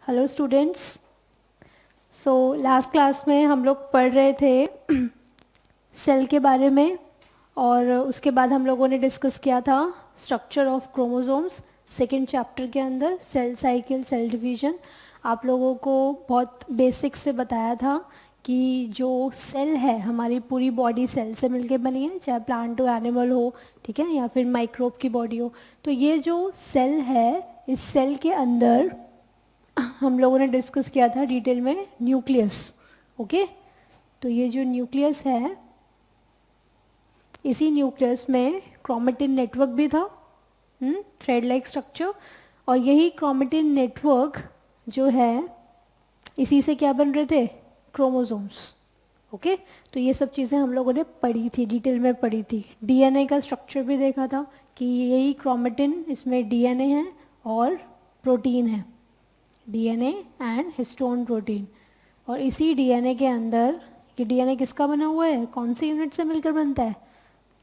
Hello students. So last class में हम लोग पढ़ रहे थे सेल के बारे में, और उसके बाद हम लोगों ने डिस्कस किया था structure of chromosomes second chapter के अंदर, सेल साइकिल, सेल डिवीजन। आप लोगों को बहुत बेसिक से बताया था कि जो सेल है हमारी पूरी बॉडी सेल से मिलके बनी है, चाहे प्लांट हो, एनिमल हो, ठीक है, या फिर माइक्रोब की बॉडी हो। तो ये जो सेल है, इस सेल के अंदर हम लोगों ने डिस्कस किया था डिटेल में न्यूक्लियस। ओके, तो ये जो न्यूक्लियस है, इसी न्यूक्लियस में क्रोमेटिन नेटवर्क भी था, थ्रेड लाइक स्ट्रक्चर। और यही क्रोमेटिन नेटवर्क जो है, इसी से क्या बन रहे थे, क्रोमोसोम्स। ओके, तो ये सब चीज़ें हम लोगों ने पढ़ी थी, डिटेल में पढ़ी थी। डीएनए का स्ट्रक्चर भी देखा था कि यही क्रोमेटिन, इसमें डीएनए है और प्रोटीन है, डीएनए एंड हिस्टोन प्रोटीन। और इसी डीएनए के अंदर, ये डीएनए किसका बना हुआ है, कौन सी यूनिट से मिलकर बनता है,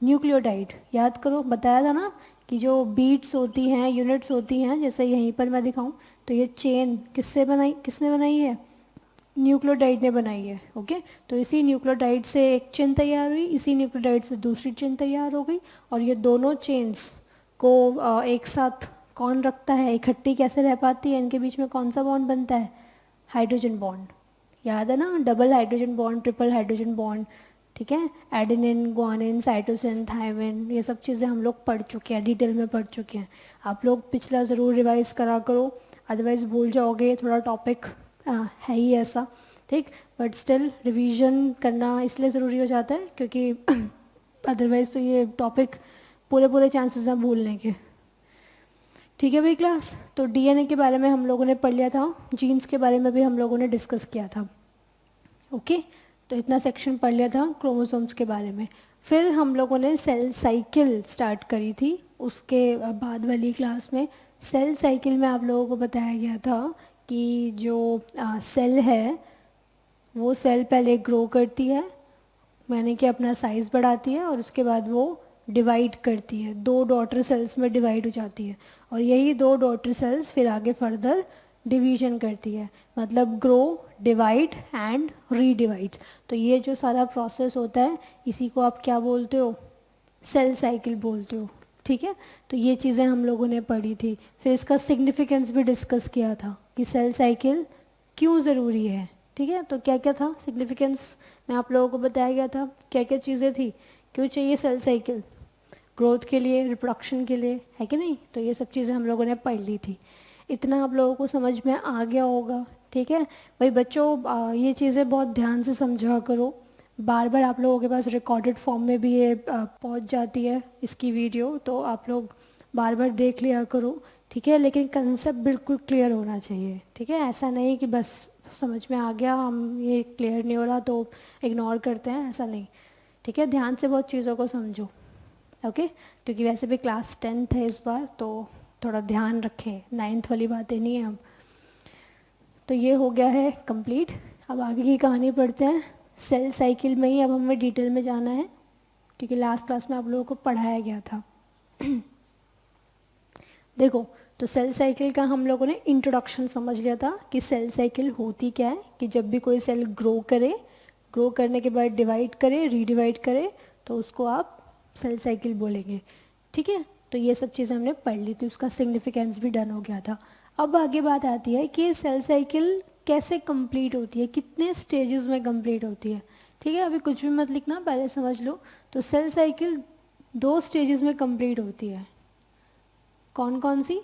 न्यूक्लियोटाइड। याद करो, बताया था ना कि जो बीट्स होती हैं, यूनिट्स होती हैं, जैसे यहीं पर मैं दिखाऊं, तो ये चेन किसने बनाई है, न्यूक्लियोटाइड ने बनाई है। ओके, तो इसी न्यूक्लियोटाइड से एक चेन तैयार हुई, इसी न्यूक्लियोटाइड से दूसरी चेन तैयार हो गई, और ये दोनों चेन्स को एक साथ कौन रखता है, इकट्ठी कैसे रह पाती है, इनके बीच में कौन सा बॉन्ड बनता है, हाइड्रोजन बॉन्ड। याद है ना, double hydrogen bond, triple hydrogen bond, ठीक है, एडेनिन, ग्वानिन, साइटोसिन, थायमिन, ये सब चीज़ें हम लोग पढ़ चुके हैं, डिटेल में पढ़ चुके हैं। आप लोग पिछला ज़रूर रिवाइज करा करो, अदरवाइज भूल जाओगे, थोड़ा टॉपिक है ही ऐसा, ठीक। बट स्टिल रिवीजन करना इसलिए ज़रूरी हो जाता है क्योंकि अदरवाइज तो ये टॉपिक पूरे पूरे चांसेस हैं भूलने के। ठीक है भाई क्लास, तो डीएनए के बारे में हम लोगों ने पढ़ लिया था, जीन्स के बारे में भी हम लोगों ने डिस्कस किया था। ओके, तो इतना सेक्शन पढ़ लिया था क्रोमोसोम्स के बारे में। फिर हम लोगों ने सेल साइकिल स्टार्ट करी थी, उसके बाद वाली क्लास में सेल साइकिल में आप लोगों को बताया गया था कि जो सेल है, वो सेल पहले ग्रो करती है, यानी कि अपना साइज़ बढ़ाती है, और उसके बाद वो डिवाइड करती है, दो डॉटर सेल्स में डिवाइड हो जाती है। और यही दो डॉटर सेल्स फिर आगे फर्दर डिवीजन करती है, मतलब ग्रो, डिवाइड एंड रीडिवाइड। तो ये जो सारा प्रोसेस होता है, इसी को आप क्या बोलते हो, सेल साइकिल बोलते हो। ठीक है, तो ये चीज़ें हम लोगों ने पढ़ी थी। फिर इसका सिग्निफिकेंस भी डिस्कस किया था कि सेल साइकिल क्यों ज़रूरी है। ठीक है, तो क्या क्या था सिग्निफिकेंस में आप लोगों को बताया गया था, क्या क्या चीज़ें थी, क्यों चाहिए सेल साइकिल, ग्रोथ के लिए, रिप्रोडक्शन के लिए, है कि नहीं। तो ये सब चीज़ें हम लोगों ने पढ़ ली थी, इतना आप लोगों को समझ में आ गया होगा। ठीक है भाई बच्चों, ये चीज़ें बहुत ध्यान से समझा करो, बार बार आप लोगों के पास रिकॉर्डेड फॉर्म में भी ये पहुंच जाती है इसकी वीडियो, तो आप लोग बार बार देख लिया करो। ठीक है, लेकिन कंसेप्ट बिल्कुल क्लियर होना चाहिए। ठीक है, ऐसा नहीं कि बस समझ में आ गया, हम ये क्लियर नहीं हो रहा तो इग्नोर करते हैं, ऐसा नहीं। ठीक है, ध्यान से बहुत चीज़ों को समझो। ओके, क्योंकि वैसे भी क्लास 10th है इस बार, तो थोड़ा ध्यान रखें, 9th वाली बातें नहीं है अब। तो ये हो गया है कंप्लीट। अब आगे की कहानी पढ़ते हैं, सेल साइकिल में ही अब हमें डिटेल में जाना है, क्योंकि लास्ट क्लास में आप लोगों को पढ़ाया गया था। देखो, तो सेल साइकिल का हम लोगों ने इंट्रोडक्शन समझ लिया था कि सेल साइकिल होती क्या है, कि जब भी कोई सेल ग्रो करे, ग्रो करने के बाद डिवाइड करे, रीडिवाइड करे, तो उसको आप सेल साइकिल बोलेंगे। ठीक है, तो ये सब चीज़ें हमने पढ़ ली थी, उसका सिग्निफिकेंस भी डन हो गया था। अब आगे बात आती है कि सेल साइकिल कैसे कंप्लीट होती है, कितने स्टेजेस में कंप्लीट होती है। ठीक है, अभी कुछ भी मत लिखना, पहले समझ लो। तो सेल साइकिल 2 स्टेजेस में कंप्लीट होती है। कौन कौन सी,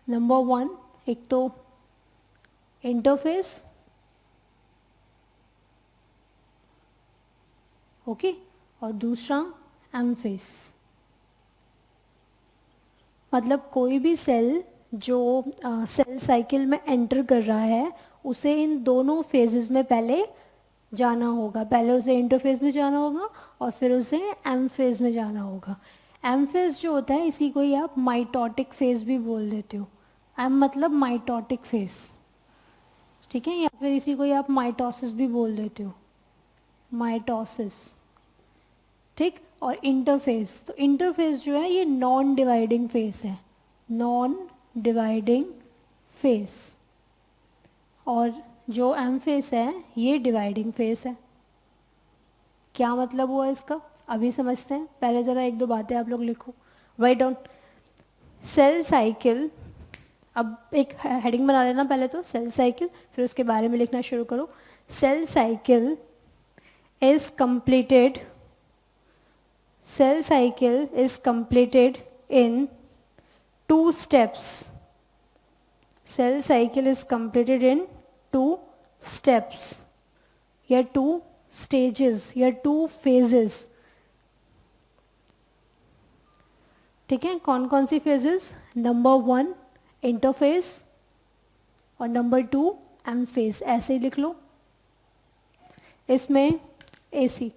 नंबर 1, एक तो इंटरफेस, ओके, और दूसरा एमफेस। मतलब कोई भी सेल जो सेल साइकिल में एंटर कर रहा है, उसे इन दोनों फेजेस में पहले जाना होगा। पहले उसे इंटरफेज में जाना होगा और फिर उसे एम फेज में जाना होगा। एम फेज जो होता है, इसी को ही आप माइटोटिक फेज भी बोल देते हो। एम मतलब माइटोटिक फेज, ठीक है, या फिर इसी को ही आप माइटोसिस भी बोल देते हो, माइटोसिस। ठीक, और इंटरफेज, तो इंटरफेज जो है ये नॉन डिवाइडिंग फेज है, नॉन डिवाइडिंग फेस, और जो एम फेस है ये डिवाइडिंग फेस है। क्या मतलब हुआ इसका, अभी समझते हैं। पहले ज़रा एक दो बातें आप लोग लिखो, राइट डाउन। सेल साइकिल, अब एक हेडिंग बना लेना पहले तो, सेल साइकिल, फिर उसके बारे में लिखना शुरू करो। Cell cycle is completed, cell cycle is completed in two steps. Cell cycle is completed in two steps या two stages या two phases. ठीक है, कौन कौन सी phases? नंबर 1 इंटरफेस और नंबर 2 एम फेज, ऐसे ही लिख लो। इसमें AC,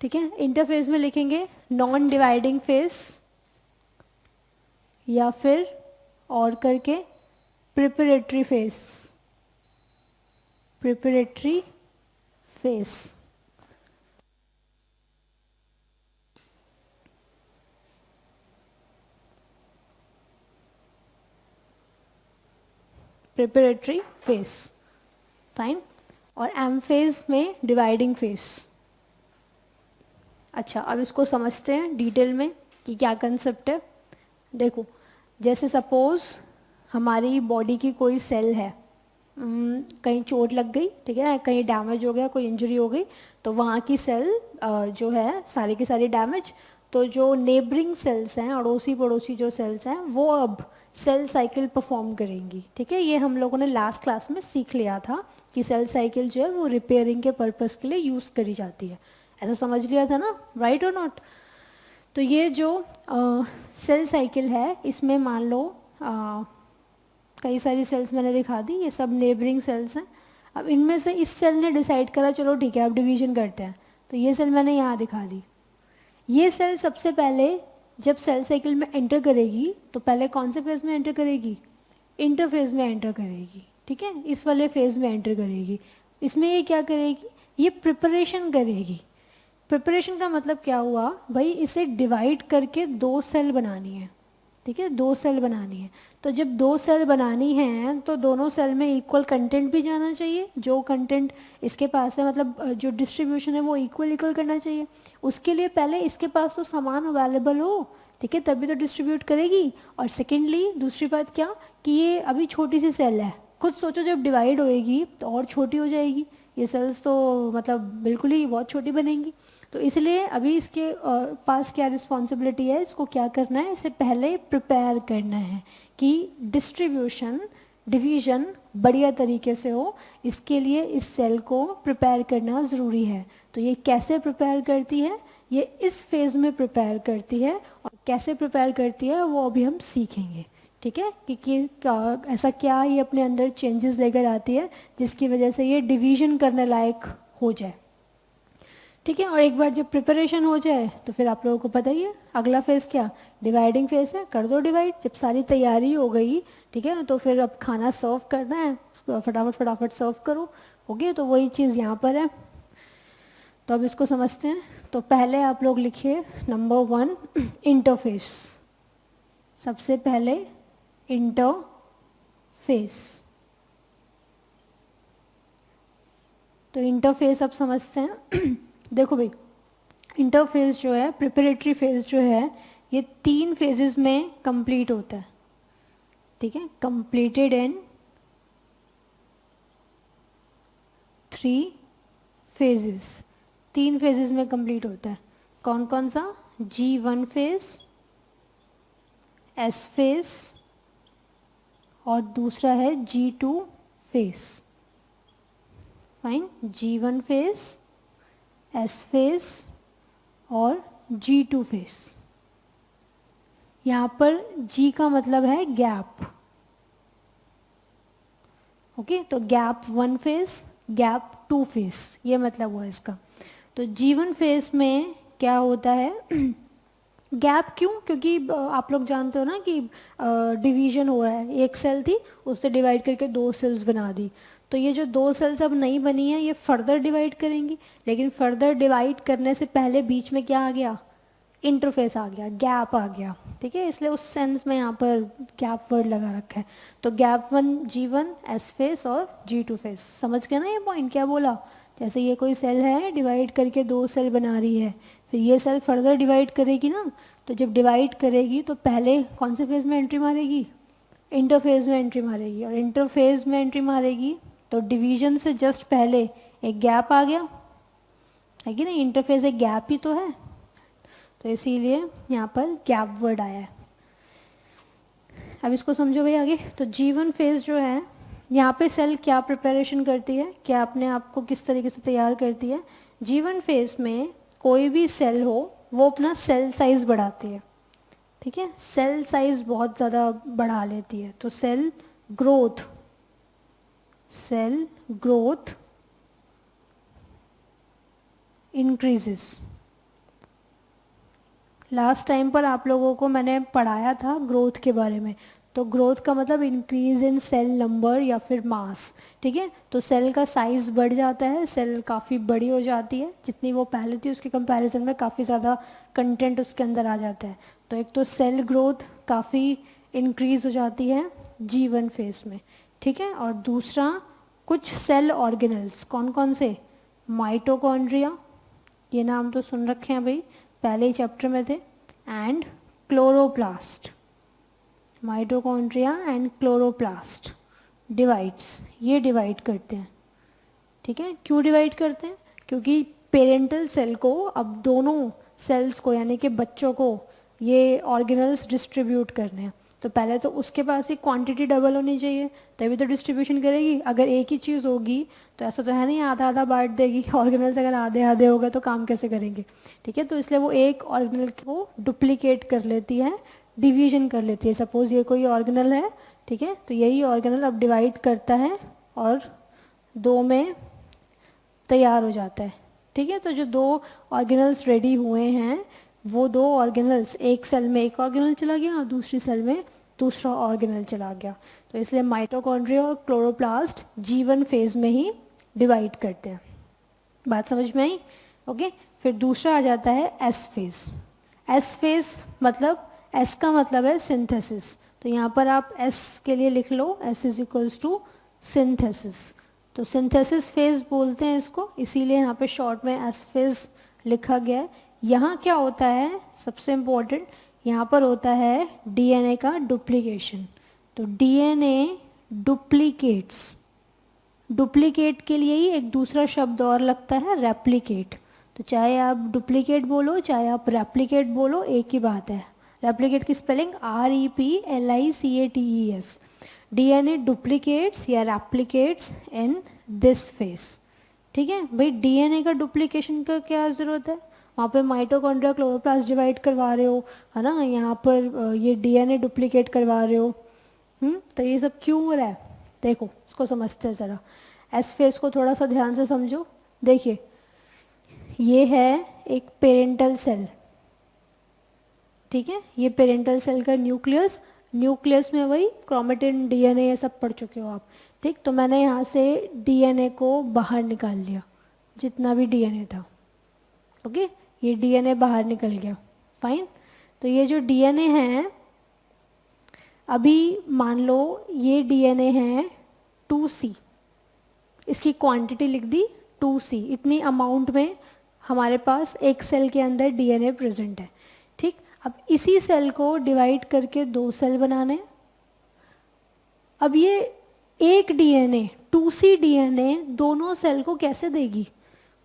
ठीक है। इंटरफेस में लिखेंगे नॉन डिवाइडिंग फेस या फिर और करके preparatory face, preparatory face. Preparatory face, fine. और एम फेज में डिवाइडिंग फेस। अच्छा, अब इसको समझते हैं डिटेल में कि क्या कंसेप्ट है। देखो, जैसे सपोज हमारी बॉडी की कोई सेल है, कहीं चोट लग गई, ठीक है, कहीं डैमेज हो गया, कोई इंजरी हो गई, तो वहाँ की सेल जो है सारी की सारी डैमेज, तो जो नेबरिंग सेल्स हैं, अड़ोसी पड़ोसी जो सेल्स हैं, वो अब सेल साइकिल परफॉर्म करेंगी। ठीक है, ये हम लोगों ने लास्ट क्लास में सीख लिया था कि सेल साइकिल जो है वो रिपेयरिंग के पर्पज़ के लिए यूज़ करी जाती है। ऐसा समझ लिया था ना, राइट और नॉट। तो ये जो सेल साइकिल है, इसमें मान लो कई सारी सेल्स मैंने दिखा दी, ये सब नेबरिंग सेल्स हैं। अब इनमें से इस सेल ने डिसाइड करा चलो ठीक है अब डिवीजन करते हैं, तो ये सेल मैंने यहाँ दिखा दी। ये सेल सबसे पहले जब सेल साइकिल में एंटर करेगी तो पहले कौन से फेज में एंटर करेगी? इंटरफेज में एंटर करेगी। ठीक है, इस वाले फेज में एंटर करेगी। इसमें ये क्या करेगी? ये प्रिपरेशन करेगी। प्रिपरेशन का मतलब क्या हुआ भाई, इसे डिवाइड करके दो सेल बनानी है। ठीक है, दो सेल बनानी है। तो जब दो सेल बनानी है तो दोनों सेल में इक्वल कंटेंट भी जाना चाहिए। जो कंटेंट इसके पास है, मतलब जो डिस्ट्रीब्यूशन है वो इक्वल करना चाहिए। उसके लिए पहले इसके पास तो सामान अवेलेबल हो, ठीक है, तभी तो डिस्ट्रीब्यूट करेगी। और सेकेंडली दूसरी बात क्या कि ये अभी छोटी सी सेल है, खुद सोचो जब डिवाइड होएगी तो और छोटी हो जाएगी। ये सेल्स तो मतलब बिल्कुल ही बहुत छोटी बनेंगी। तो इसलिए अभी इसके पास क्या रिस्पॉन्सिबिलिटी है, इसको क्या करना है, इसे पहले प्रिपेयर करना है कि डिस्ट्रीब्यूशन डिवीजन बढ़िया तरीके से हो। इसके लिए इस सेल को प्रिपेयर करना ज़रूरी है। तो ये कैसे प्रिपेयर करती है? ये इस फेज़ में प्रिपेयर करती है, और कैसे प्रिपेयर करती है वो अभी हम सीखेंगे। ठीक है, कि ऐसा क्या ये अपने अंदर चेंजेस लेकर आती है जिसकी वजह से ये डिवीजन करने लायक हो जाए। ठीक है, और एक बार जब प्रिपरेशन हो जाए तो फिर आप लोगों को पता ही है अगला फेज़ क्या, डिवाइडिंग फेज़ है। कर दो डिवाइड। जब सारी तैयारी हो गई, ठीक है, तो फिर अब खाना सर्व करना है, फटाफट फटाफट सर्व करो। हो गया, तो वही चीज़ यहाँ पर है। तो अब इसको समझते हैं। तो पहले आप लोग लिखिए नंबर 1 इंटरफेस। सबसे पहले इंटरफेस। तो इंटरफेस अब समझते हैं। देखो भाई, इंटरफेस जो है, प्रिपरेटरी फेज जो है, ये 3 फेजेस में कंप्लीट होता है। ठीक है, कंप्लीटेड इन 3 फेजेस। 3 फेजेस में कंप्लीट होता है। कौन कौन सा? G1 फेज, S फेज, और दूसरा है G2 phase. Fine, G1 phase, S phase और G2 फेज। यहाँ पर G का मतलब है गैप। ओके, तो गैप 1 फेज, गैप 2 फेज, ये मतलब हुआ इसका। तो G1 फेज में क्या होता है? गैप क्यों? क्योंकि आप लोग जानते हो ना कि डिवीजन हो रहा है। एक सेल थी, उससे डिवाइड करके 2 सेल्स बना दी। तो ये जो 2 सेल्स अब नई बनी है, ये फर्दर डिवाइड करेंगी। लेकिन फर्दर डिवाइड करने से पहले बीच में क्या आ गया? इंटरफेस आ गया, गैप आ गया, ठीक है, इसलिए उस सेंस में यहाँ पर गैप वर्ड लगा रखा है। तो गैप 1 G1 S फेस और G2 फेस, समझ गया ना ये पॉइंट क्या बोला। जैसे ये कोई सेल है, डिवाइड करके 2 सेल बना रही है, फिर ये सेल फर्दर डिवाइड करेगी ना, तो जब डिवाइड करेगी तो पहले कौन से फेज में एंट्री मारेगी, इंटरफेज में एंट्री मारेगी, और इंटरफेज में एंट्री मारेगी तो डिवीजन से जस्ट पहले एक गैप आ गया है कि नहीं, इंटरफेज एक गैप ही तो है, तो इसीलिए यहाँ पर गैप वर्ड आया है। अब इसको समझो भाई आगे। तो G1 फेज जो है, यहाँ पे सेल क्या प्रिपरेशन करती है, क्या अपने आप को किस तरीके से तैयार करती है। G1 फेज में कोई भी सेल हो वो अपना सेल साइज बढ़ाती है, ठीक है, सेल साइज बहुत ज़्यादा बढ़ा लेती है। तो cell growth increases. Last time पर आप लोगों को मैंने पढ़ाया था ग्रोथ के बारे में, तो ग्रोथ का मतलब इंक्रीज इन सेल नंबर या फिर मास, ठीक है। तो सेल का साइज बढ़ जाता है, सेल काफ़ी बड़ी हो जाती है, जितनी वो पहले थी उसके कंपैरिजन में काफ़ी ज़्यादा कंटेंट उसके अंदर आ जाता है। तो एक तो सेल ग्रोथ काफ़ी इंक्रीज हो जाती है G1 फेज में, ठीक है। और दूसरा, कुछ सेल ऑर्गेनल्स, कौन कौन से, माइटोकॉन्ड्रिया, ये नाम तो सुन रखे हैं भाई, पहले ही चैप्टर में थे, and chloroplast, mitochondria and chloroplast divides, ये डिवाइड करते हैं, ठीक है। क्यों डिवाइड करते हैं, क्योंकि पेरेंटल सेल को अब दोनों सेल्स को यानी कि बच्चों को ये ऑर्गेनल्स डिस्ट्रीब्यूट करने हैं, तो पहले तो उसके पास ही क्वांटिटी डबल होनी चाहिए तभी तो डिस्ट्रीब्यूशन करेगी। अगर एक ही चीज़ होगी तो ऐसा तो है नहीं आधा आधा बांट देगी, ऑर्गेनल्स अगर आधे आधे होगा तो काम कैसे करेंगे, ठीक है। तो इसलिए वो एक ऑर्गेनल को डुप्लीकेट कर लेती है, डिवीजन कर लेती है। सपोज ये कोई ऑर्गेनल है, ठीक है, तो यही ऑर्गेनल अब डिवाइड करता है और 2 में तैयार हो जाता है, ठीक है। तो जो 2 ऑर्गेनल्स रेडी हुए हैं वो 2 ऑर्गेनल्स, एक सेल में एक ऑर्गेनल चला गया और दूसरी सेल में दूसरा ऑर्गेनल चला गया, तो इसलिए माइटोकॉन्ड्रिया और क्लोरोप्लास्ट G1 फेज में ही डिवाइड करते हैं। बात समझ में आई, ओके। फिर दूसरा आ जाता है S फेज। S फेज मतलब, S का मतलब है सिंथेसिस, तो यहाँ पर आप S के लिए लिख लो S is equals to synthesis. तो सिंथेसिस फेज बोलते हैं इसको, इसीलिए यहाँ पे शॉर्ट में S फेज लिखा गया है। यहाँ क्या होता है, सबसे इम्पोर्टेंट यहाँ पर होता है DNA का डुप्लीकेशन। तो DNA डुप्लीकेट्स, डुप्लीकेट के लिए ही एक दूसरा शब्द और लगता है रेप्लिकेट। तो चाहे आप डुप्लीकेट बोलो चाहे आप रेप्लिकेट बोलो, एक ही बात है। रेप्लिकेट की स्पेलिंग REPLICATES। DNA डुप्लीकेट्स या रेप्लिकेट्स इन दिस फेज, ठीक है भाई। DNA का डुप्लीकेशन का क्या ज़रूरत है, वहाँ पे माइटोकॉन्ड्रिया क्लोरोप्लास्ट डिवाइड करवा रहे हो, है ना, यहाँ पर ये DNA डुप्लीकेट करवा रहे हो, तो ये सब क्यों हो रहा है, देखो इसको समझते हैं ज़रा। S फेज को थोड़ा सा ध्यान से समझो। देखिए ये है एक पेरेंटल सेल, ठीक है, ये पेरेंटल सेल का न्यूक्लियस, न्यूक्लियस में वही क्रोमेटिन DNA ये सब पढ़ चुके हो आप, ठीक। तो मैंने यहाँ से DNA को बाहर निकाल लिया, जितना भी DNA था, ओके, ये DNA बाहर निकल गया, फाइन। तो ये जो DNA है, अभी मान लो ये DNA है 2C, इसकी क्वांटिटी लिख दी 2C, इतनी अमाउंट में हमारे पास एक सेल के अंदर DNA प्रेजेंट है, ठीक। अब इसी सेल को डिवाइड करके 2 सेल बनाने। अब ये एक DNA 2C DNA दोनों सेल को कैसे देगी,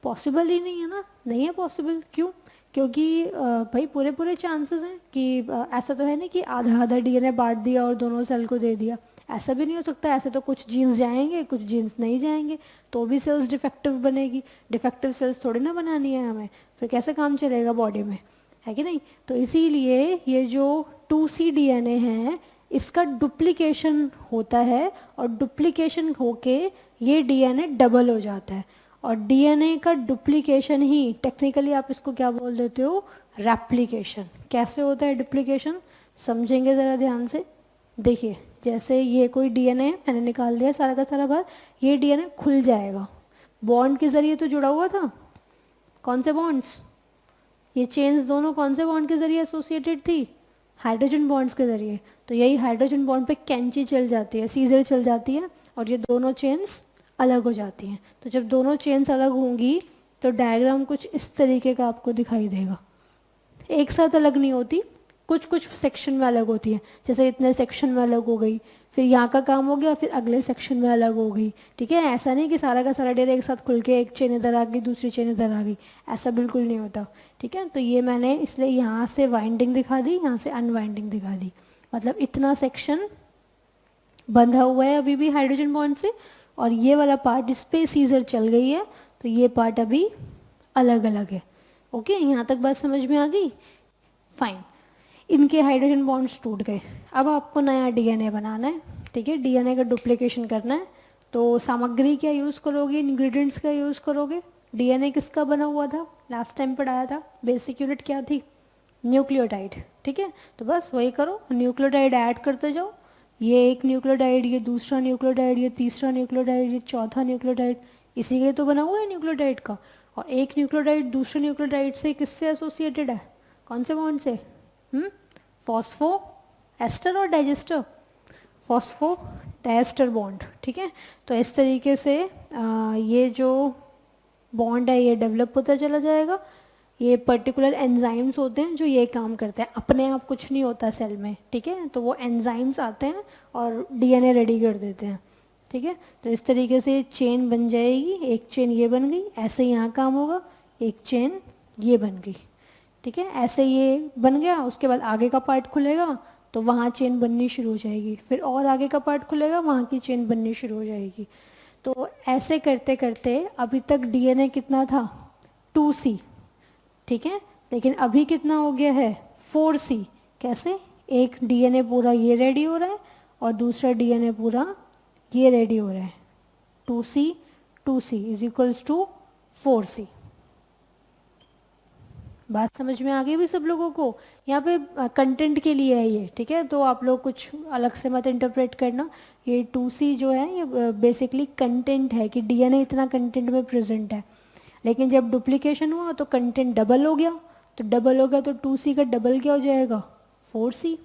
पॉसिबल ही नहीं है ना, नहीं है पॉसिबल। क्यों, क्योंकि भाई पूरे पूरे चांसेस हैं कि ऐसा तो है नहीं कि आधा आधा DNA बांट दिया और दोनों सेल को दे दिया, ऐसा भी नहीं हो सकता। ऐसे तो कुछ जीन्स जाएंगे कुछ जीन्स नहीं जाएंगे, तो भी सेल्स डिफेक्टिव बनेगी, डिफेक्टिव सेल्स थोड़ी ना बनानी है हमें, फिर कैसे काम चलेगा बॉडी में, है कि नहीं। तो इसीलिए ये जो 2C DNA है इसका डुप्लीकेशन होता है, और डुप्लीकेशन होके ये DNA डबल हो जाता है, और DNA का डुप्लीकेशन ही टेक्निकली आप इसको क्या बोल देते हो, रेप्लिकेशन। कैसे होता है डुप्लीकेशन, समझेंगे ज़रा ध्यान से। देखिए जैसे ये कोई DNA मैंने निकाल दिया सारा का सारा बाहर, ये DNA खुल जाएगा, बॉन्ड के ज़रिए तो जुड़ा हुआ था, कौन से बॉन्ड्स, ये चेन्स दोनों कौन से बॉन्ड के ज़रिए एसोसिएटेड थी? हाइड्रोजन बॉन्ड्स के ज़रिए। तो यही हाइड्रोजन बॉन्ड पे कैंची चल जाती है, सीजर चल जाती है, और ये दोनों चेन्स अलग हो जाती हैं। तो जब दोनों चेन्स अलग होंगी तो डायग्राम कुछ इस तरीके का आपको दिखाई देगा। एक साथ अलग नहीं होती, कुछ कुछ सेक्शन में अलग होती है। जैसे इतने सेक्शन में अलग हो गई, फिर यहाँ का काम हो गया, फिर अगले सेक्शन में अलग हो गई। ठीक है, ऐसा नहीं कि सारा का सारा डेरा एक साथ खुल के एक चेन इधर आ गई, दूसरी चेन इधर आ गई, ऐसा बिल्कुल नहीं होता। ठीक है, तो ये मैंने इसलिए यहाँ से वाइंडिंग दिखा दी, यहाँ से अनवाइंडिंग दिखा दी। मतलब इतना सेक्शन बंधा हुआ है अभी भी हाइड्रोजन बॉन्ड से, और ये वाला पार्ट इस पे सीजर चल गई है, तो ये पार्ट अभी अलग अलग है। ओके, यहाँ तक बात समझ में आ गई? फाइन। इनके हाइड्रोजन बॉन्ड्स टूट गए, अब आपको नया डीएनए बनाना है। ठीक है, डीएनए का डुप्लीकेशन करना है, तो सामग्री क्या यूज़ करोगे, इंग्रेडिएंट्स का यूज़ करोगे। डीएनए किसका बना हुआ था, लास्ट टाइम पढ़ाया था, बेसिक यूनिट क्या थी, न्यूक्लियोटाइड। ठीक है, तो बस वही करो, न्यूक्लियोटाइड ऐड करते जाओ। ये एक न्यूक्लियोटाइड, ये दूसरा न्यूक्लियोटाइड, ये तीसरा न्यूक्लियोटाइड, ये चौथा न्यूक्लियोटाइड, इसी के तो बना हुआ है न्यूक्लियोटाइड का। और एक न्यूक्लियोटाइड दूसरे न्यूक्लियोटाइड से किससे एसोसिएटेड है, कौन से बॉन्ड से? फॉस्फो एस्टर और डाइजेस्टर, फॉस्फो डाइएस्टर बॉन्ड। ठीक है, तो इस तरीके से ये जो बॉन्ड है ये डेवलप होता चला जाएगा। ये पर्टिकुलर एंजाइम्स होते हैं जो ये काम करते हैं, अपने आप कुछ नहीं होता सेल में। ठीक है, तो वो एंजाइम्स आते हैं और डीएनए रेडी कर देते हैं। ठीक है, तो इस तरीके से चेन बन जाएगी, एक चेन ये बन गई, ऐसे यहाँ काम होगा, एक चेन ये बन गई। ठीक है, ऐसे ये बन गया, उसके बाद आगे का पार्ट खुलेगा तो वहाँ चेन बननी शुरू हो जाएगी, फिर और आगे का पार्ट खुलेगा, वहाँ की चेन बननी शुरू हो जाएगी। तो ऐसे करते करते अभी तक डीएनए कितना था, 2C। ठीक है, लेकिन अभी कितना हो गया है, 4C। कैसे? एक डीएनए पूरा ये रेडी हो रहा है और दूसरा डीएनए पूरा ये रेडी हो रहा है। 2C is equals to 4C। बात समझ में आ गई भी सब लोगों को? यहाँ पे कंटेंट के लिए है ये। ठीक है, तो आप लोग कुछ अलग से मत इंटरप्रेट करना। ये 2C जो है ये बेसिकली कंटेंट है कि डीएनए इतना कंटेंट में प्रेजेंट है। लेकिन जब डुप्लीकेशन हुआ तो कंटेंट डबल हो गया, तो डबल हो गया तो 2C का डबल क्या हो जाएगा, 4C।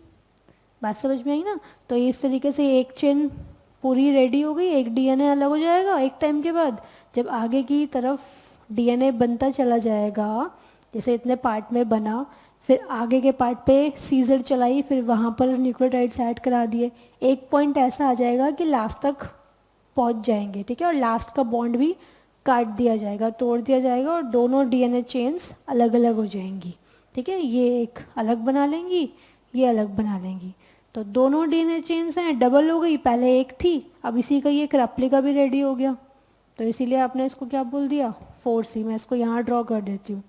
बात समझ में आई ना? तो इस तरीके से एक चेन पूरी रेडी हो गई, एक डीएनए अलग हो जाएगा एक टाइम के बाद। जब आगे की तरफ डीएनए बनता चला जाएगा, जैसे इतने पार्ट में बना, फिर आगे के पार्ट पे सीजर चलाई, फिर वहाँ पर न्यूक्लियोटाइड्स ऐड करा दिए, एक पॉइंट ऐसा आ जाएगा कि लास्ट तक पहुँच जाएंगे। ठीक है, और लास्ट का बॉन्ड भी काट दिया जाएगा, तोड़ दिया जाएगा, और दोनों डीएनए चेन्स अलग अलग हो जाएंगी। ठीक है, ये एक अलग बना लेंगी, ये अलग बना लेंगी। तो दोनों डीएनए चेन्स हैं, डबल हो गई, पहले एक थी, अब इसी का ये रेप्लिका भी रेडी हो गया। तो इसीलिए आपने इसको क्या बोल दिया, 4C। मैं इसको यहाँ ड्रॉ कर देती हूँ,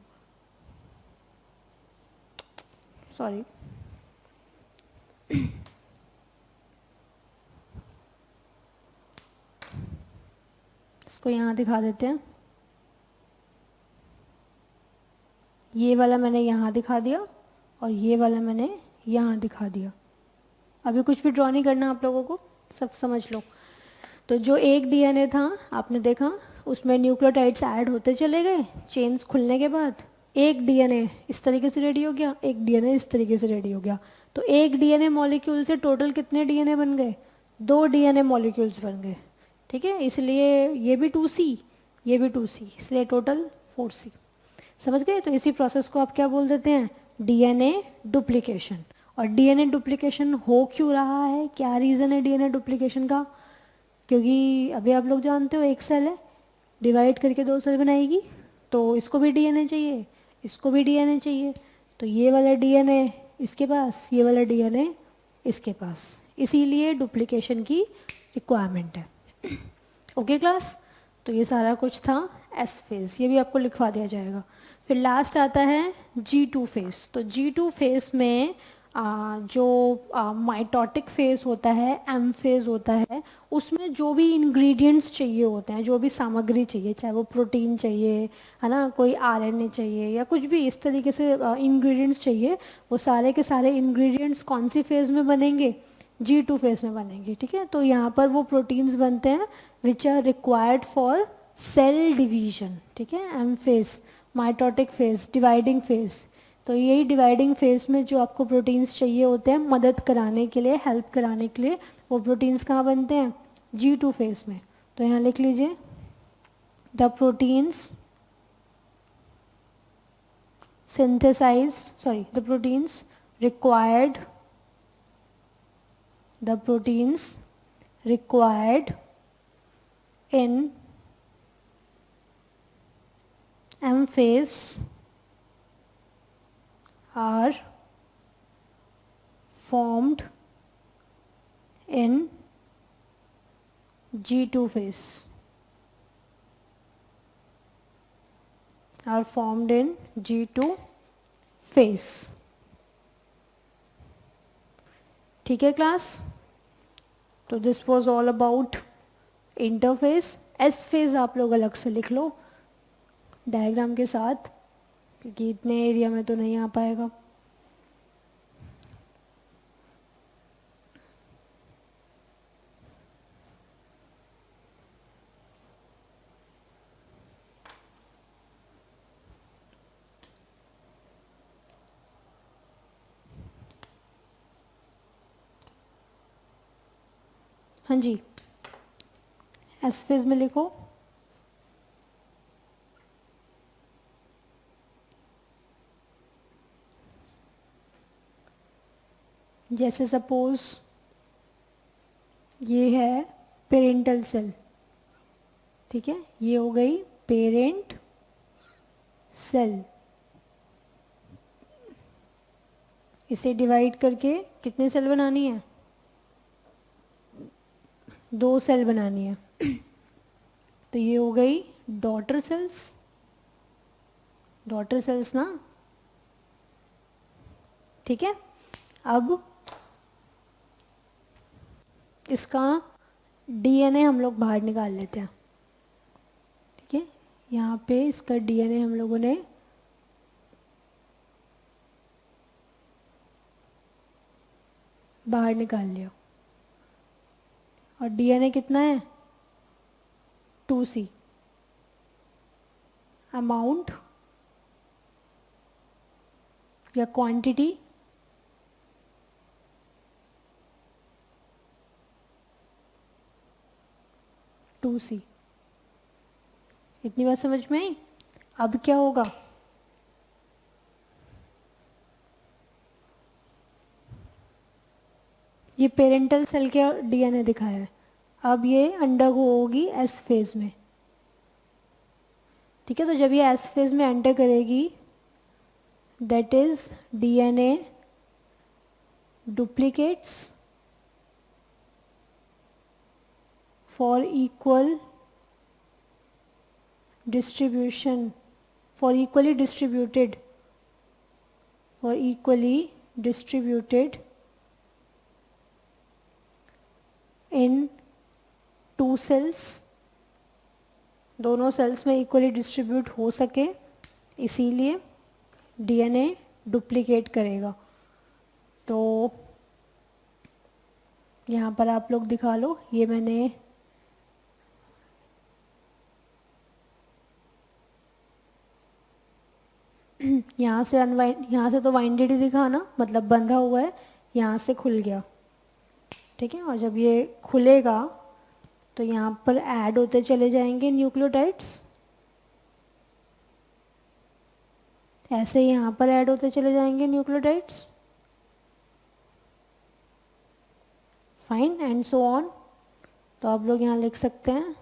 सॉरी। इसको यहाँ दिखा देते हैं। ये वाला मैंने यहाँ दिखा दिया और ये वाला मैंने यहाँ दिखा दिया। अभी कुछ भी ड्रॉ नहीं करना आप लोगों को, सब समझ लो। तो जो एक डीएनए था आपने देखा, उसमें न्यूक्लियोटाइड्स ऐड होते चले गए, चेन्स खुलने के बाद एक डीएनए इस तरीके से रेडी हो गया, एक डीएनए इस तरीके से रेडी हो गया। तो एक डीएनए मॉलिक्यूल से टोटल कितने डीएनए बन गए, 2 डीएनए मॉलिक्यूल्स बन गए। ठीक है, इसलिए ये भी 2C, ये भी 2C, इसलिए टोटल 4C। समझ गए? तो इसी प्रोसेस को आप क्या बोल देते हैं, डीएनए डुप्लीकेशन। और डीएनए डुप्लीकेशन हो क्यों रहा है, क्या रीज़न है डीएनए डुप्लीकेशन का? क्योंकि अभी आप लोग जानते हो एक सेल है, डिवाइड करके 2 सेल बनाएगी, तो इसको भी डीएनए चाहिए, इसको भी डीएनए चाहिए। तो ये वाला डीएनए इसके पास, ये वाला डीएनए इसके पास, इसीलिए डुप्लीकेशन की रिक्वायरमेंट है। Okay class? तो ये सारा कुछ था एस फेज, ये भी आपको लिखवा दिया जाएगा। फिर लास्ट आता है G2 फेज। तो G2 फेज में जो माइटोटिक फेज होता है, एम फेज होता है, उसमें जो भी इंग्रेडिएंट्स चाहिए होते हैं, जो भी सामग्री चाहिए, चाहे वो प्रोटीन चाहिए है ना, कोई आरएनए चाहिए या कुछ भी इस तरीके से इंग्रेडिएंट्स चाहिए, वो सारे के सारे इंग्रेडिएंट्स कौन सी फेज में बनेंगे, G2 फेज में बनेंगे। ठीक है, तो यहाँ पर वो प्रोटीन्स बनते हैं which are required for cell division. ठीक है, M phase, mitotic phase, dividing phase, तो यही डिवाइडिंग फेज में जो आपको प्रोटीन्स चाहिए होते हैं मदद कराने के लिए, हेल्प कराने के लिए, वो प्रोटीन्स कहाँ बनते हैं? G2 फेज में। तो यहाँ लिख लीजिए the proteins the proteins required in M phase are formed in G2 phase. ठीक है क्लास? तो this was all about interface. S phase आप लोग अलग से लिख लो डायग्राम के साथ, क्योंकि इतने एरिया में तो नहीं आ पाएगा। हाँ जी, एस फेज में लिखो जैसे सपोज ये है पेरेंटल सेल, ठीक है, ये हो गई पेरेंट सेल। इसे डिवाइड करके कितने सेल बनानी है? 2 सेल बनानी है। तो ये हो गई डॉटर सेल्स ना, ठीक है। अब इसका डीएनए हम लोग बाहर निकाल लेते हैं, ठीक है। यहाँ पे इसका डीएनए हम लोगों ने बाहर निकाल लिया, और डीएनए कितना है? 2C। अमाउंट या क्वांटिटी टू सी। इतनी बात समझ में आई? अब क्या होगा? ये पेरेंटल सेल के डीएनए दिखाया है, अब ये अंडरगो होगी एस फेज में, ठीक है। तो जब ये एस फेज में एंटर करेगी, that is DNA duplicates for equally distributed in 2 cells, दोनों सेल्स में इक्वली डिस्ट्रीब्यूट हो सके, इसीलिए डीएनए डुप्लीकेट करेगा। तो यहाँ पर आप लोग दिखा लो, ये मैंने यहाँ से तो वाइंडेड ही दिखा ना, मतलब बंधा हुआ है, यहाँ से खुल गया, ठीक है। और जब ये खुलेगा तो यहाँ पर ऐड होते चले जाएंगे न्यूक्लियोटाइड्स, ऐसे ही यहाँ पर ऐड होते चले जाएंगे nucleotides, fine, and so on. तो आप लोग यहाँ लिख सकते हैं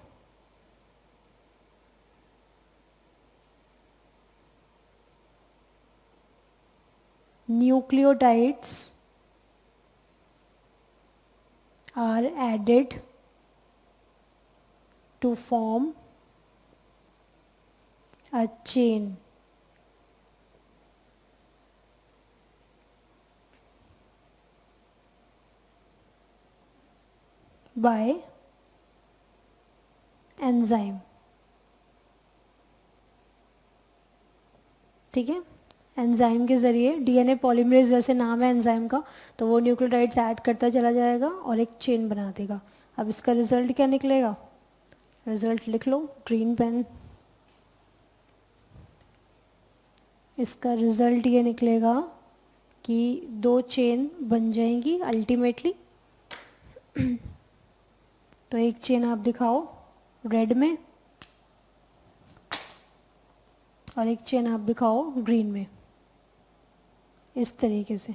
nucleotides are added to form a chain by enzyme, ठीक है। एंजाइम के ज़रिए डीएनए पॉलीमरेज, जैसे नाम है एंजाइम का, तो वो न्यूक्लियोटाइड्स ऐड करता चला जाएगा और एक चेन बना देगा। अब इसका रिजल्ट क्या निकलेगा? रिजल्ट लिख लो, ग्रीन पेन। इसका रिजल्ट ये निकलेगा कि 2 चेन बन जाएंगी अल्टीमेटली। तो एक चेन आप दिखाओ रेड में और एक चेन आप दिखाओ ग्रीन में, इस तरीके से।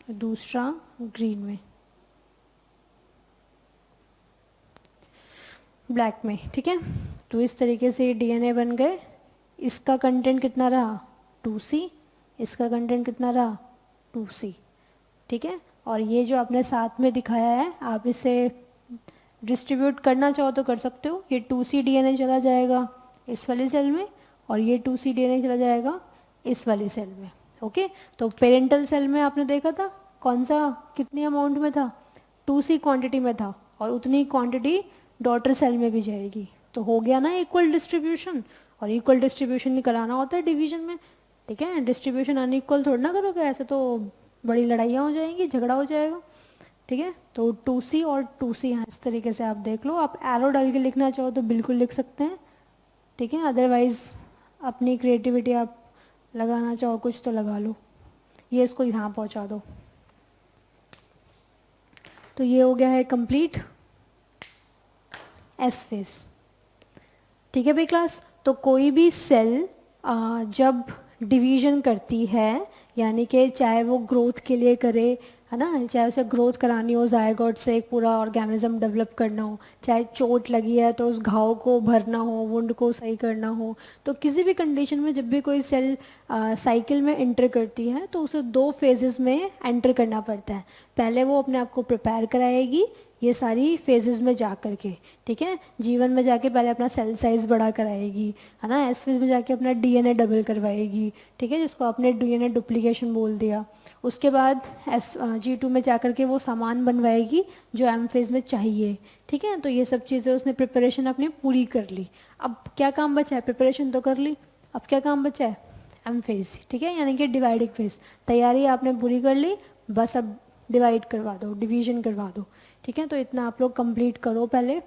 दूसरा ग्रीन में, ब्लैक में, ठीक है। तो इस तरीके से डीएनए बन गए। इसका कंटेंट कितना रहा 2C, इसका कंटेंट कितना रहा 2C, ठीक है। और ये जो आपने साथ में दिखाया है, आप इसे डिस्ट्रीब्यूट करना चाहो तो कर सकते हो। ये 2C डीएनए चला जाएगा इस वाली सेल में और ये 2C डीएनए चला जाएगा इस वाली सेल में, ओके। तो पेरेंटल सेल में आपने देखा था कौन सा कितनी अमाउंट में था, 2C क्वांटिटी में था, और उतनी क्वांटिटी डॉटर सेल में भी जाएगी। तो हो गया ना इक्वल डिस्ट्रीब्यूशन। और इक्वल डिस्ट्रीब्यूशन ही कराना होता है डिवीजन में, ठीक है। डिस्ट्रीब्यूशन अनइक्वल थोड़ा ना करोगे, ऐसे तो बड़ी लड़ाइयाँ हो जाएंगी, झगड़ा हो जाएगा, ठीक है। तो 2C और 2C यहाँ इस तरीके से आप देख लो। आप एरो डाल के लिखना चाहो तो बिल्कुल लिख सकते हैं, ठीक है। अदरवाइज अपनी क्रिएटिविटी आप लगाना चाहो कुछ तो लगा लो। ये इसको यहाँ पहुँचा दो। तो ये हो गया है कंप्लीट एस फेज, ठीक है भाई क्लास। तो कोई भी सेल जब डिवीजन करती है, यानी कि चाहे वो ग्रोथ के लिए करे, है ना, चाहे उसे ग्रोथ करानी हो, जायगोट से एक पूरा ऑर्गेनिज्म डेवलप करना हो, चाहे चोट लगी है तो उस घाव को भरना हो, वुंड को सही करना हो, तो किसी भी कंडीशन में जब भी कोई सेल साइकिल में एंटर करती है तो उसे 2 फेजेस में एंटर करना पड़ता है। पहले वो अपने आप को प्रिपेयर कराएगी ये सारी फेजेस में जा करके, ठीक है। जीवन में जाके पहले अपना सेल साइज बड़ा कराएगी, है ना। एस फेज में जाके अपना डीएनए डबल करवाएगी, ठीक है, जिसको आपने डीएनए डुप्लीकेशन बोल दिया। उसके बाद G2 में जा करके वो सामान बनवाएगी जो एम फेज में चाहिए, ठीक है। तो ये सब चीज़ें उसने प्रिपरेशन अपनी पूरी कर ली। अब क्या काम बचा है, प्रिपरेशन तो कर ली, अब क्या काम बचा है एम फेज, ठीक है, यानी कि डिवाइडिंग फेज। तैयारी आपने पूरी कर ली, बस अब डिवाइड करवा दो, डिवीजन करवा दो, ठीक है। तो इतना आप लोग कंप्लीट करो पहले।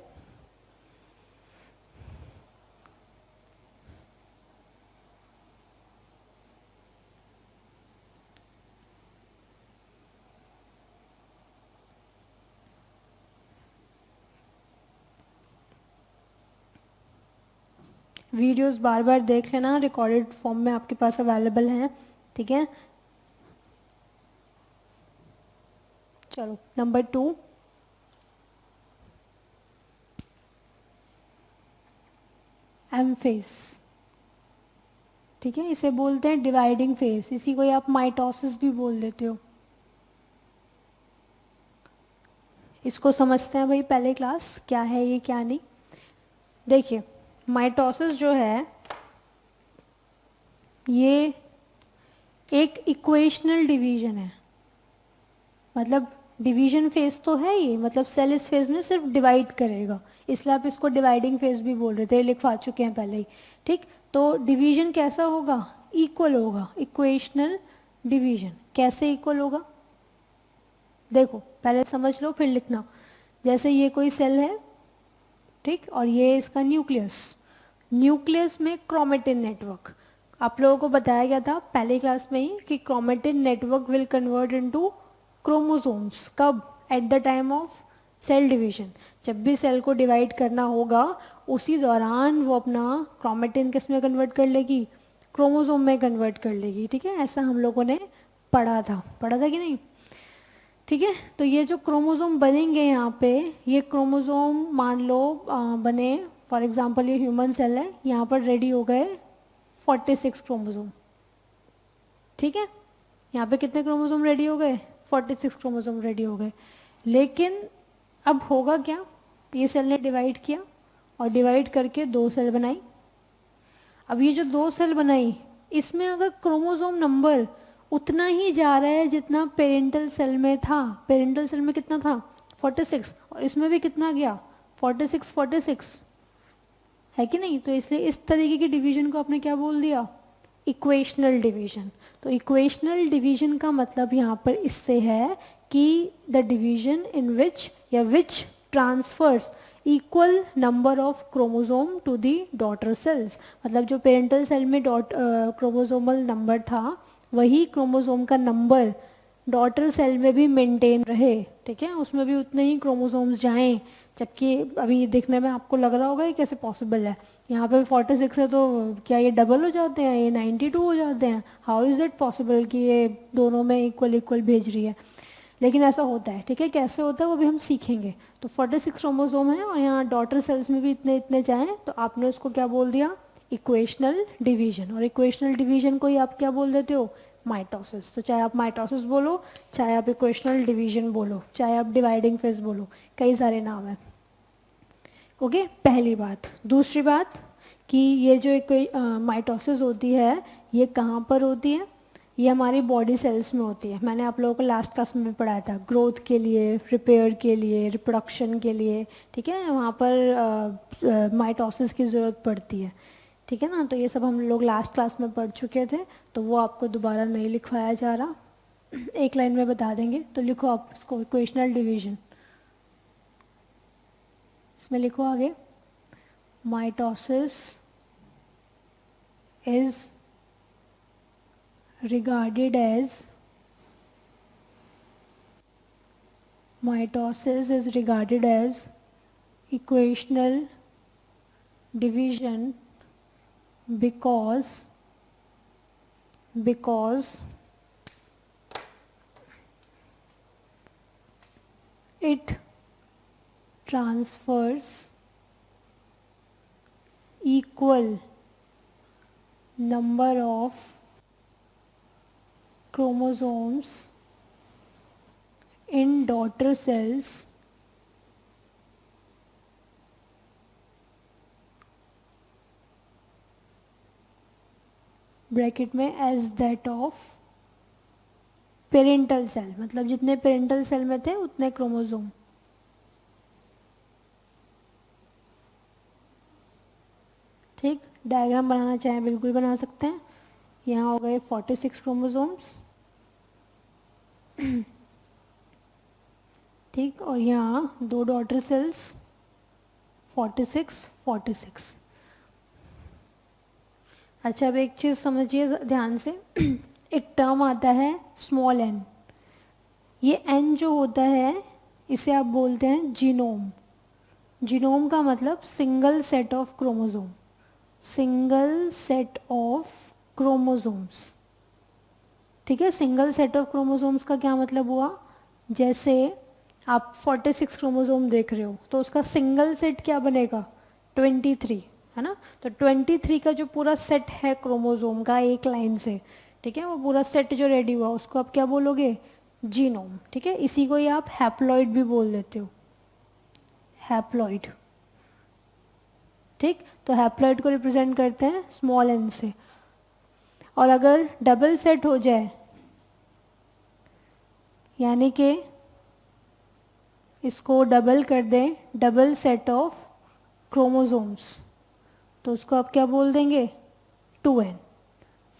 वीडियोस बार बार देख लेना, रिकॉर्डेड फॉर्म में आपके पास अवेलेबल हैं, ठीक है। चलो नंबर 2, एम फेज, ठीक है। इसे बोलते हैं डिवाइडिंग फेज, इसी को आप माइटोसिस भी बोल देते हो। इसको समझते हैं भाई पहले क्लास, क्या है ये क्या नहीं। देखिए माइटोसिस जो है ये एक इक्वेशनल डिवीजन है, मतलब डिवीजन फेज तो है ये, मतलब सेल इस फेज में सिर्फ डिवाइड करेगा, इसलिए आप इसको डिवाइडिंग फेज भी बोल रहे थे, लिखवा चुके हैं पहले ही, ठीक। तो डिवीजन कैसा होगा, इक्वल होगा, इक्वेशनल डिवीजन। कैसे इक्वल होगा, देखो पहले समझ लो फिर लिखना। जैसे ये कोई सेल है, ठीक, और ये इसका न्यूक्लियस, न्यूक्लियस में क्रोमेटिन नेटवर्क, आप लोगों को बताया गया था पहले क्लास में ही कि chromatin network will convert into chromosomes. कब, at the time of cell division. जब भी सेल को डिवाइड करना होगा उसी दौरान वो अपना क्रोमेटिन किस में कन्वर्ट कर लेगी, क्रोमोसोम में कन्वर्ट कर लेगी, ठीक है। ऐसा हम लोगों ने पढ़ा था कि नहीं, ठीक है। तो ये जो क्रोमोसोम बनेंगे यहाँ पे, ये क्रोमोसोम मान लो बने, फॉर एग्जांपल ये ह्यूमन सेल है, यहाँ पर रेडी हो गए 46 क्रोमोसोम, ठीक है। यहाँ पे कितने क्रोमोसोम रेडी हो गए, 46 क्रोमोसोम रेडी हो गए। लेकिन अब होगा क्या, ये सेल ने डिवाइड किया और डिवाइड करके 2 सेल बनाई। अब ये जो 2 सेल बनाई, इसमें अगर क्रोमोसोम नंबर उतना ही जा रहा है जितना पेरेंटल सेल में था, पेरेंटल सेल में कितना था 46, और इसमें भी कितना गया 46 है कि नहीं। तो इसलिए इस तरीके की डिवीजन को आपने क्या बोल दिया, इक्वेशनल डिवीजन। तो इक्वेशनल डिवीजन का मतलब यहाँ पर इससे है कि द डिवीजन इन विच या which transfers equal number of chromosome to the daughter cells, मतलब जो पेरेंटल सेल में क्रोमोसोमल नंबर था वही क्रोमोसोम का नंबर डॉटर सेल में भी मेंटेन रहे, ठीक है, उसमें भी उतने ही क्रोमोसोम्स जाएं, जबकि अभी देखने में आपको लग रहा होगा ये कैसे पॉसिबल है, यहाँ पे 46 है तो क्या ये डबल हो जाते हैं, ये 92 हो जाते हैं, हाउ इज़ इट पॉसिबल कि ये दोनों में इक्वल इक्वल भेज रही है, लेकिन ऐसा होता है, ठीक है, कैसे होता है वो भी हम सीखेंगे। तो 46 क्रोमोसोम है और यहाँ डॉटर सेल्स में भी इतने इतने जाएं, तो आपने उसको क्या बोल दिया, इक्वेशनल डिवीजन, और इक्वेशनल डिवीजन को ही आप क्या बोल देते हो, माइटोसिस। तो चाहे आप माइटोसिस बोलो, चाहे आप इक्वेशनल डिवीजन बोलो, चाहे आप डिवाइडिंग फेज बोलो, कई सारे नाम हैं। ओके, पहली बात। दूसरी बात कि ये जो एक माइटोसिस होती है ये कहाँ पर होती है, ये हमारी बॉडी सेल्स में होती है। मैंने आप लोगों को लास्ट क्लास में पढ़ाया था, ग्रोथ के लिए, रिपेयर के लिए, रिप्रोडक्शन के लिए, ठीक है, वहाँ पर माइटोसिस की ज़रूरत पड़ती है, ठीक है ना। तो ये सब हम लोग लास्ट क्लास में पढ़ चुके थे, तो वो आपको दोबारा नहीं लिखवाया जा रहा, एक लाइन में बता देंगे। तो लिखो आप इसको, इक्वेशनल डिवीजन, इसमें लिखो आगे, mitosis is regarded as equational division because it transfers equal number of chromosomes in daughter cells bracket में as that of parental cell, मतलब जितने पेरेंटल सेल में थे उतने क्रोमोसोम। ठीक, डायग्राम बनाना चाहें बिल्कुल बना सकते हैं। यहाँ हो गए 46 क्रोमोसोम्स, ठीक, और यहाँ दो डॉटर सेल्स 46। अच्छा, अब एक चीज़ समझिए ध्यान से, एक टर्म आता है स्मॉल एन, ये एन जो होता है इसे आप बोलते हैं जीनोम। जीनोम का मतलब single set of chromosome, single set of chromosomes, ठीक है। सिंगल सेट ऑफ क्रोमोसोम्स का क्या मतलब हुआ, जैसे आप 46 क्रोमोसोम देख रहे हो तो उसका सिंगल सेट क्या बनेगा, 23, है ना। तो 23 का जो पूरा सेट है क्रोमोसोम का एक लाइन से, ठीक है, वो पूरा सेट जो रेडी हुआ उसको आप क्या बोलोगे, जीनोम, ठीक है। इसी को ही आप हैप्लॉइड भी बोल देते हो, हैप्लॉइड, ठीक। तो हैप्लॉइड को रिप्रेजेंट करते हैं स्मॉल एन से। और अगर डबल सेट हो जाए, यानी कि इसको डबल कर दें, डबल सेट ऑफ क्रोमोसोम्स, तो उसको आप क्या बोल देंगे, 2n।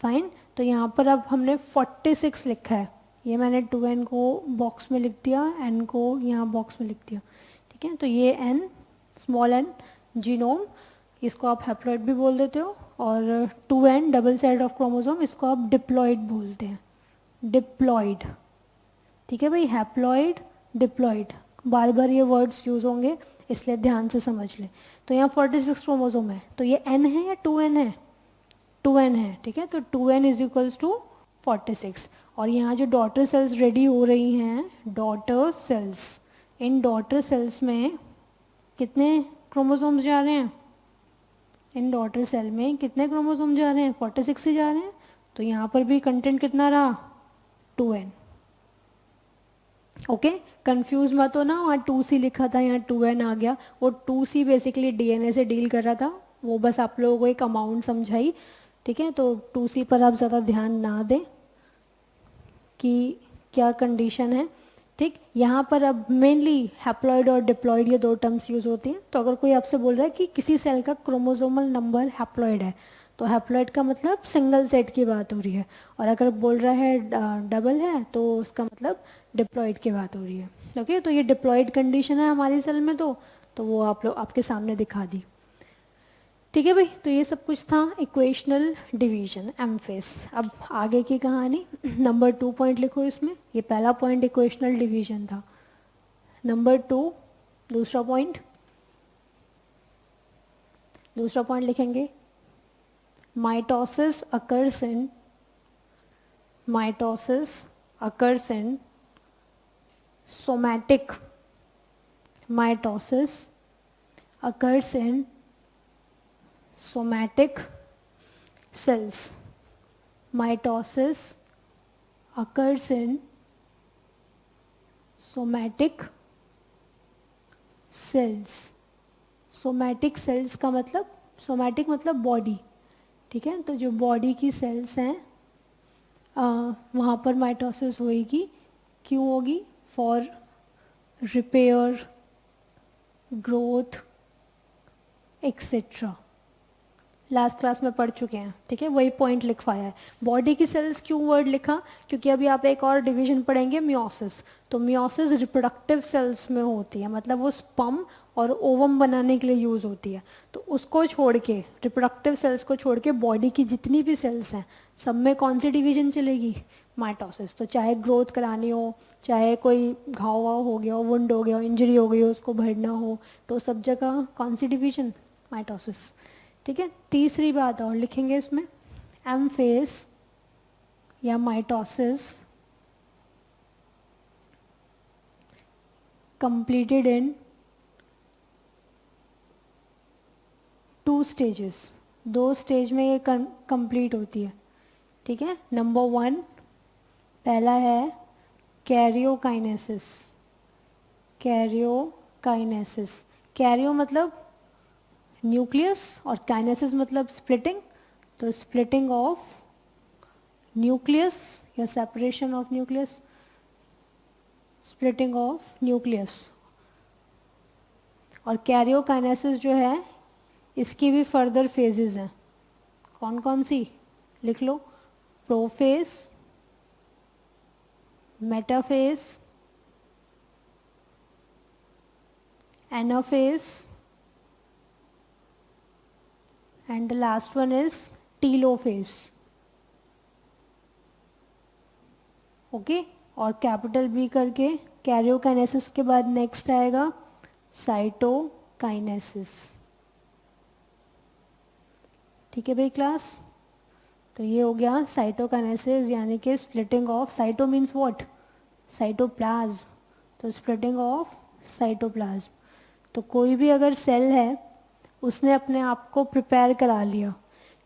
फाइन, तो यहाँ पर अब हमने 46 लिखा है, ये मैंने 2n को बॉक्स में लिख दिया, n को यहाँ बॉक्स में लिख दिया, ठीक है। तो ये n, स्मॉल n, जीनोम, इसको आप हैप्लॉइड भी बोल देते हो, और 2n double set of chromosome, इसको आप डिप्लॉइड बोलते हैं, डिप्लॉइड, ठीक है भाई, हैप्लॉइड, डिप्लॉइड, बार बार ये वर्ड्स यूज होंगे इसलिए ध्यान से समझ लें। तो यहाँ 46 क्रोमोसोम है, तो ये n है या 2n है, 2n है, ठीक है। तो 2n इज इक्वल्स टू 46। और यहाँ जो डॉटर सेल्स रेडी हो रही हैं, डॉटर सेल्स, इन डॉटर सेल्स में कितने क्रोमोसोम्स जा रहे हैं, इन डॉटर सेल में कितने क्रोमोसोम जा रहे हैं, 46 ही जा रहे हैं। तो यहाँ पर भी कंटेंट कितना रहा, 2n। ओके, कंफ्यूज मत हो ना, वहाँ 2c लिखा था, यहाँ 2n आ गया, वो 2c बेसिकली डीएनए से डील कर रहा था, वो बस आप लोगों को एक अमाउंट समझाई, ठीक है। तो 2c पर आप ज़्यादा ध्यान ना दें कि क्या कंडीशन है, ठीक। यहाँ पर अब मेनली हैप्लॉइड और डिप्लॉइड ये दो टर्म्स यूज होती हैं। तो अगर कोई आपसे बोल रहा है कि किसी सेल का क्रोमोसोमल नंबर हैप्लॉइड है, तो हैप्लॉइड का मतलब सिंगल सेट की बात हो रही है, और अगर बोल रहा है डबल है तो उसका मतलब डिप्लॉइड की बात हो रही है। ओके, तो ये डिप्लॉइड कंडीशन है हमारी सेल में, तो तो वो आप लोग आपके सामने दिखा दी। ठीक है भाई, तो ये सब कुछ था इक्वेशनल डिवीजन एमफेस। अब आगे की कहानी नंबर 2 पॉइंट लिखो इसमें। ये पहला पॉइंट इक्वेशनल डिवीजन था। नंबर 2 दूसरा पॉइंट लिखेंगे mitosis occurs in somatic cells. Mitosis occurs in somatic cells. Somatic cells का मतलब, सोमैटिक मतलब बॉडी, ठीक है। तो जो बॉडी की सेल्स हैं वहाँ पर माइटोसिस होएगी। क्यों होगी? For repair, growth etcetera. Last class में पढ़ चुके हैं, ठीक है, वही पॉइंट लिखवाया है। बॉडी की सेल्स क्यों वर्ड लिखा? क्योंकि अभी आप एक और डिवीजन पढ़ेंगे मियोसिस। तो मियोसिस रिप्रोडक्टिव सेल्स में होती है, मतलब वो स्पर्म और ओवम बनाने के लिए यूज़ होती है। तो उसको छोड़ के, रिप्रोडक्टिव सेल्स को छोड़ के बॉडी की जितनी भी सेल्स हैं सब में कौन सी डिवीजन चलेगी? माइटोसिस। तो चाहे ग्रोथ करानी हो, चाहे कोई घाव वाव हो गया हो, वुंड हो गया हो, इंजरी हो गई हो, उसको भरना हो, तो सब जगह कौन सी डिवीजन? माइटोसिस। ठीक है। तीसरी बात और लिखेंगे इसमें, एमफेस या mitosis completed in 2 stages. 2 stage में ये कंप्लीट होती है, ठीक है। नंबर 1 पहला है कैरियोकाइनेसिस। कैरियो मतलब न्यूक्लियस और काइनेसिस मतलब स्प्लिटिंग। तो स्प्लिटिंग ऑफ न्यूक्लियस या separation of nucleus, splitting of nucleus. और कैरियोकाइनेसिस जो है इसकी भी फर्दर फेजेस हैं। कौन कौन सी? लिख लो, prophase, metaphase, anaphase and the last one is telophase. Okay और कैपिटल बी करके कैरियोकाइनेसिस के बाद नेक्स्ट आएगा साइटोकाइनेसिस। ठीक है भाई क्लास, तो ये हो गया साइटोकाइनेसिस, यानी कि splitting of, cyto means what? Cytoplasm. तो स्प्लिटिंग ऑफ साइटोप्लाज्म। तो कोई भी अगर सेल है उसने अपने आप को प्रिपेयर करा लिया,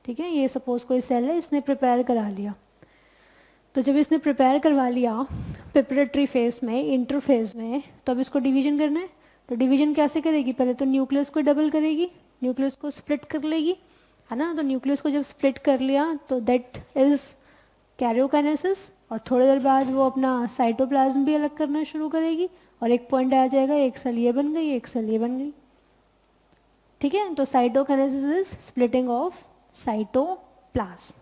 ठीक है। ये सपोज कोई सेल है, इसने प्रिपेयर करा लिया। तो जब इसने प्रिपेयर करवा लिया प्रिपरेटरी फेज में, इंटरफेज में, तो अब इसको डिवीजन करना है। तो डिवीजन कैसे करेगी? पहले तो न्यूक्लियस को डबल करेगी, न्यूक्लियस को स्प्लिट कर लेगी, है ना। तो न्यूक्लियस को जब स्प्लिट कर लिया तो दैट इज कैरियोकाइनेसिस। और थोड़ी देर बाद वो अपना साइटोप्लाज्म भी अलग करना शुरू करेगी और एक पॉइंट आ जाएगा, एक सेल ये बन गई, एक सेल ये बन गई, ठीक है। तो cytokinesis is splitting of cytoplasm.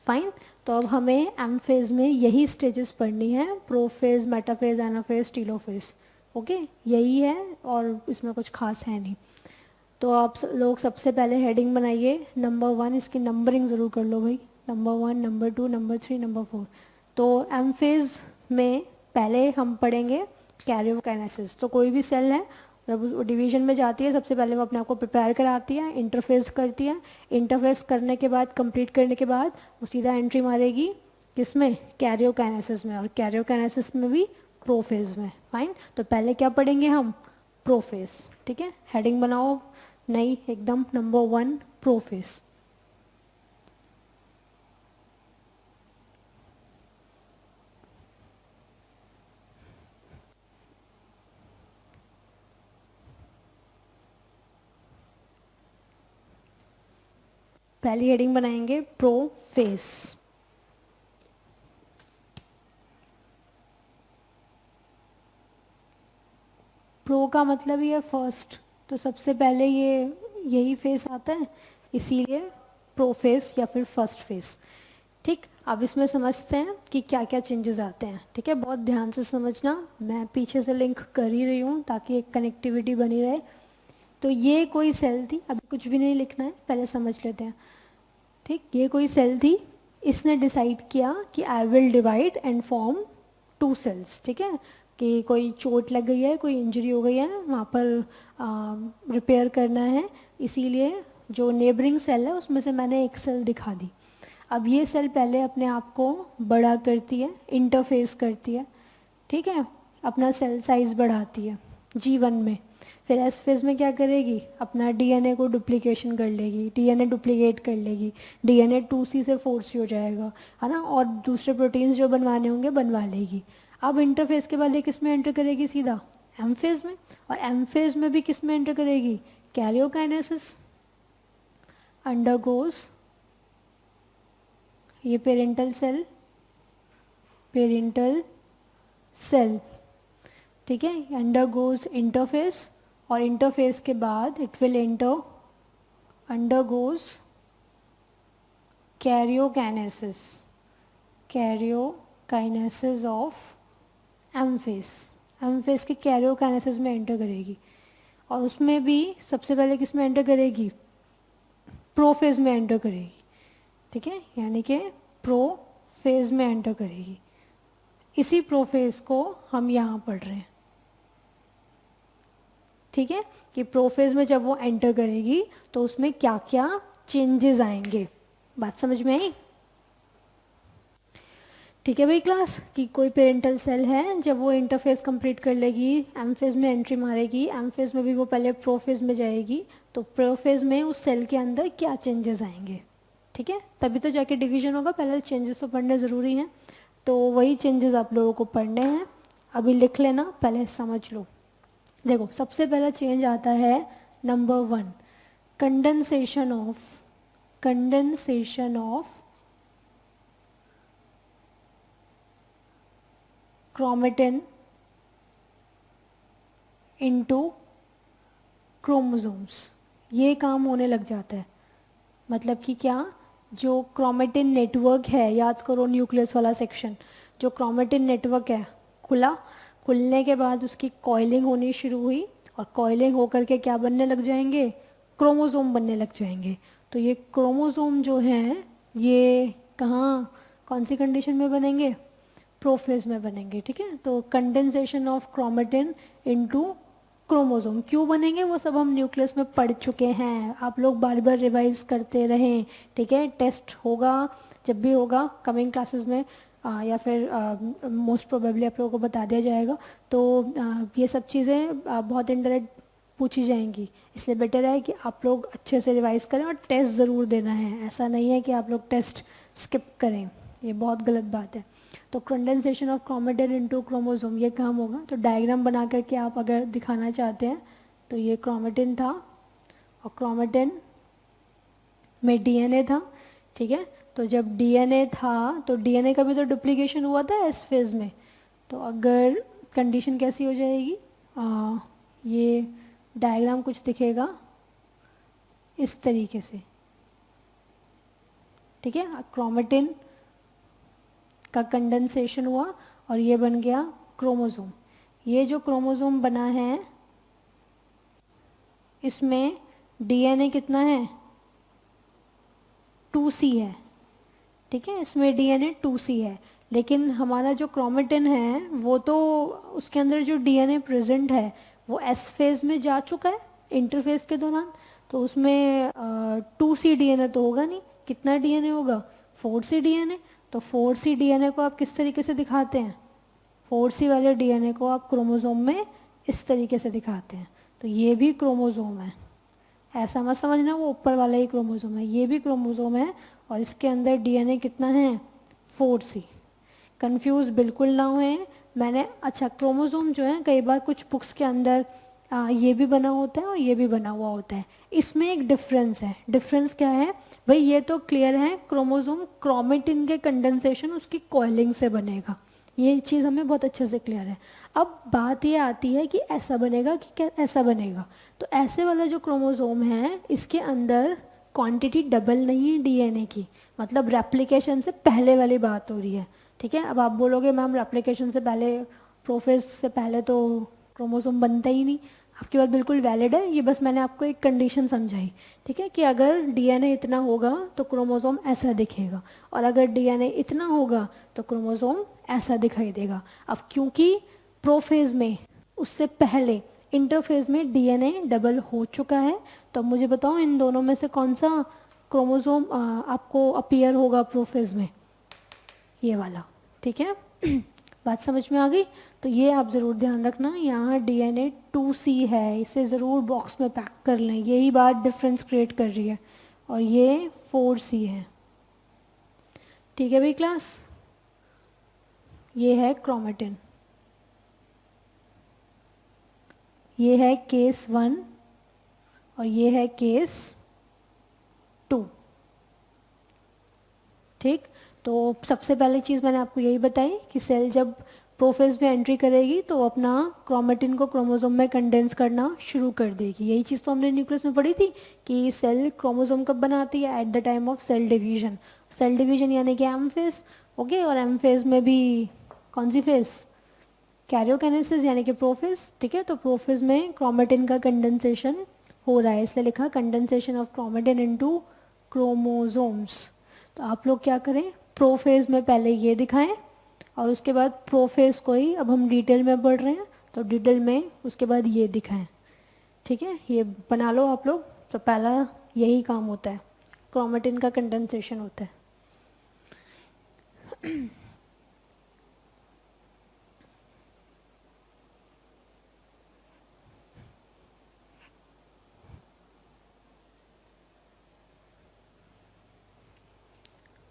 Fine. तो अब हमें एम फेज में यही स्टेजेस पढ़नी है, prophase, metaphase, anaphase, telophase. Okay, यही है और इसमें कुछ खास है नहीं। तो आप लोग सबसे पहले हेडिंग बनाइए नंबर 1, इसकी नंबरिंग ज़रूर कर लो भाई, नंबर 1, नंबर 2, नंबर 3, नंबर 4। तो एम फेज में पहले हम पढ़ेंगे कैरियोकाइनेसिस। तो कोई भी सेल है जब उस डिवीजन में जाती है सबसे पहले वो अपने आप को प्रिपेयर कराती है, इंटरफेस करती है। इंटरफेस करने के बाद, कंप्लीट करने के बाद वो सीधा एंट्री मारेगी किसमें? कैरियोकाइनेसिस में। और कैरियोकाइनेसिस में भी प्रोफेज में। फाइन। तो पहले क्या पढ़ेंगे हम? प्रोफेज। ठीक है, हेडिंग बनाओ नई एकदम, नंबर 1 प्रोफेज। पहली हेडिंग बनाएंगे प्रोफेज। प्रो का मतलब ही है फर्स्ट, तो सबसे पहले ये यही फेस आता है, इसीलिए प्रोफेज या फिर फर्स्ट फेस। ठीक, अब इसमें समझते हैं कि क्या क्या चेंजेस आते हैं। ठीक है, बहुत ध्यान से समझना, मैं पीछे से लिंक कर ही रही हूँ ताकि एक कनेक्टिविटी बनी रहे। तो ये कोई सेल थी, अभी कुछ भी नहीं लिखना है, पहले समझ लेते हैं। ठीक, ये कोई सेल थी, इसने डिसाइड किया कि I will divide and form 2 cells. ठीक है, कि कोई चोट लग गई है, कोई इंजरी हो गई है, वहाँ पर रिपेयर करना है, इसीलिए जो नेबरिंग सेल है उसमें से मैंने एक सेल दिखा दी। अब ये सेल पहले अपने आप को बड़ा करती है, इंटरफेस करती है, ठीक है, अपना सेल साइज बढ़ाती है G1 में। फिर एस फेज में क्या करेगी, अपना डीएनए को डुप्लीकेशन कर लेगी, डीएनए डुप्लीकेट कर लेगी, डीएनए 2C से 4C हो जाएगा, है ना, और दूसरे प्रोटीन्स जो बनवाने होंगे बनवा लेगी। अब इंटरफेस के बाद ये किस में एंटर करेगी, सीधा एम फेज में, और एम फेज में भी किस में एंटर करेगी, कैरियोकाइनेसिस अंडरगोज, ये पेरेंटल सेल, पेरेंटल सेल, ठीक है, अंडरगोज इंटरफेस, और इंटरफेस के बाद it will enter undergoes karyokinesis, karyokinesis of M phase, M phase के कैरियोकाइनेसिस में एंटर करेगी, और उसमें भी सबसे पहले किस में एंटर करेगी, प्रोफेज में एंटर करेगी। ठीक है, यानी कि प्रोफेज में एंटर करेगी। इसी प्रोफेज को हम यहाँ पढ़ रहे हैं। ठीक है, कि प्रोफेज में जब वो एंटर करेगी तो उसमें क्या क्या चेंजेस आएंगे, बात समझ में आई। ठीक है भाई क्लास, कि कोई पेरेंटल सेल है, जब वो इंटरफेस कंप्लीट कर लेगी, एम फेज में एंट्री मारेगी, एम फेज में भी वो पहले प्रोफेज में जाएगी, तो प्रोफेज में उस सेल के अंदर क्या चेंजेस आएंगे। ठीक है, तभी तो जाके डिवीजन होगा, पहले चेंजेस तो पढ़ने ज़रूरी हैं, तो वही चेंजेस आप लोगों को पढ़ने हैं। अभी लिख लेना, पहले समझ लो। देखो, सबसे पहला चेंज आता है number 1, condensation of chromatin into chromosomes. ये काम होने लग जाता है, मतलब कि क्या, जो क्रोमेटिन नेटवर्क है, याद करो न्यूक्लियस वाला सेक्शन, जो क्रोमेटिन नेटवर्क है खुला, खुलने के बाद उसकी कॉइलिंग होनी शुरू हुई, और कॉइलिंग होकर के क्या बनने लग जाएंगे, क्रोमोसोम बनने लग जाएंगे। तो ये क्रोमोसोम जो हैं ये कहाँ, कौन सी कंडीशन में बनेंगे, प्रोफेज में बनेंगे। ठीक है, तो condensation of chromatin into chromosome क्यों बनेंगे वो सब हम न्यूक्लियस में पढ़ चुके हैं, आप लोग बार बार रिवाइज करते रहें। ठीक है, टेस्ट होगा जब भी होगा कमिंग क्लासेस में, या फिर मोस्ट प्रोबेबली आप लोगों को बता दिया जाएगा। तो ये सब चीज़ें बहुत इनडायरेक्ट पूछी जाएंगी, इसलिए बेटर है कि आप लोग अच्छे से रिवाइज करें और टेस्ट ज़रूर देना है। ऐसा नहीं है कि आप लोग टेस्ट स्किप करें, ये बहुत गलत बात है। तो condensation of chromatin into chromosome ये काम होगा। तो डायग्राम बना करके आप अगर दिखाना चाहते हैं तो ये क्रोमेटिन था, और क्रोमेटिन में डीएनए था। ठीक है, तो जब डीएनए था तो डीएनए का भी तो डुप्लीकेशन हुआ था एस फेज में। तो अगर कंडीशन कैसी हो जाएगी, ये डायग्राम कुछ दिखेगा इस तरीके से। ठीक है, क्रोमेटिन का कंडेंसेशन हुआ और ये बन गया क्रोमोसोम। ये जो क्रोमोसोम बना है इसमें डीएनए कितना है, 2C है। ठीक है, इसमें डीएनए 2C है, लेकिन हमारा जो क्रोमेटिन है वो तो उसके अंदर जो डीएनए प्रेजेंट है वो एस फेज में जा चुका है इंटरफेज के दौरान, तो उसमें 2C डीएनए तो होगा नहीं। कितना डीएनए होगा, 4C डीएनए। तो 4C डीएनए को आप किस तरीके से दिखाते हैं, 4C वाले डीएनए को आप क्रोमोसोम में इस तरीके से दिखाते हैं। तो ये भी क्रोमोसोम है, ऐसा मत समझना वो ऊपर वाला ही क्रोमोसोम है, ये भी क्रोमोसोम है, और इसके अंदर डीएनए कितना है, 4C। कंफ्यूज बिल्कुल ना हुए। मैंने अच्छा, क्रोमोसोम जो है कई बार कुछ बुक्स के अंदर ये भी बना होता है और ये भी बना हुआ होता है, इसमें एक डिफरेंस है। डिफरेंस क्या है भाई, ये तो क्लियर है, क्रोमोसोम क्रोमेटिन के कंडेंसेशन उसकी कॉइलिंग से बनेगा, ये चीज़ हमें बहुत अच्छे से क्लियर है। अब बात ये आती है कि ऐसा बनेगा कि क्या ऐसा बनेगा। तो ऐसे वाला जो क्रोमोसोम है इसके अंदर क्वांटिटी डबल नहीं है डीएनए की, मतलब रेप्लिकेशन से पहले वाली बात हो रही है। ठीक है, अब आप बोलोगे मैम रेप्लिकेशन से पहले, प्रोफेज से पहले तो क्रोमोसोम बनता ही नहीं। आपकी बात बिल्कुल वैलिड है, ये बस मैंने आपको एक कंडीशन समझाई, ठीक है, कि अगर डीएनए इतना होगा तो क्रोमोसोम ऐसा दिखेगा, और अगर डीएनए इतना होगा तो क्रोमोसोम ऐसा दिखाई देगा। अब क्योंकि प्रोफेज में, उससे पहले इंटरफेज में डीएनए डबल हो चुका है, तो अब मुझे बताओ इन दोनों में से कौन सा क्रोमोसोम आपको अपीयर होगा प्रोफेज में? ये वाला, ठीक है। बात समझ में आ गई? तो ये आप ज़रूर ध्यान रखना, यहाँ DNA 2C है, इसे ज़रूर बॉक्स में पैक कर लें, यही बात डिफरेंस क्रिएट कर रही है, और ये 4C है, ठीक है भाई क्लास। ये है क्रोमेटिन, ये है केस 1 और ये है केस 2, ठीक। तो सबसे पहली चीज़ मैंने आपको यही बताई कि सेल जब प्रोफेज में एंट्री करेगी तो अपना क्रोमेटिन को क्रोमोसोम में कंडेंस करना शुरू कर देगी। यही चीज़ तो हमने न्यूक्लियस में पढ़ी थी कि सेल क्रोमोसोम कब बनाती है? At the time of cell division. Cell division यानी कि एम फेज, ओके। और एम फेज में भी कौन सी फेज? कैरियोकाइनेसिस यानी कि प्रोफेज, ठीक है। तो प्रोफेज में क्रोमेटिन का कंडेंसेशन हो रहा है, इसलिए लिखा condensation of chromatin into chromosomes. तो आप लोग क्या करें, प्रोफेज में पहले ये दिखाएं और उसके बाद प्रोफेज को ही अब हम डिटेल में पढ़ रहे हैं तो डिटेल में उसके बाद ये दिखाएं, ठीक है। ये बना लो आप लोग। तो पहला यही काम होता है, क्रोमेटिन का कंडेंसेशन होता है।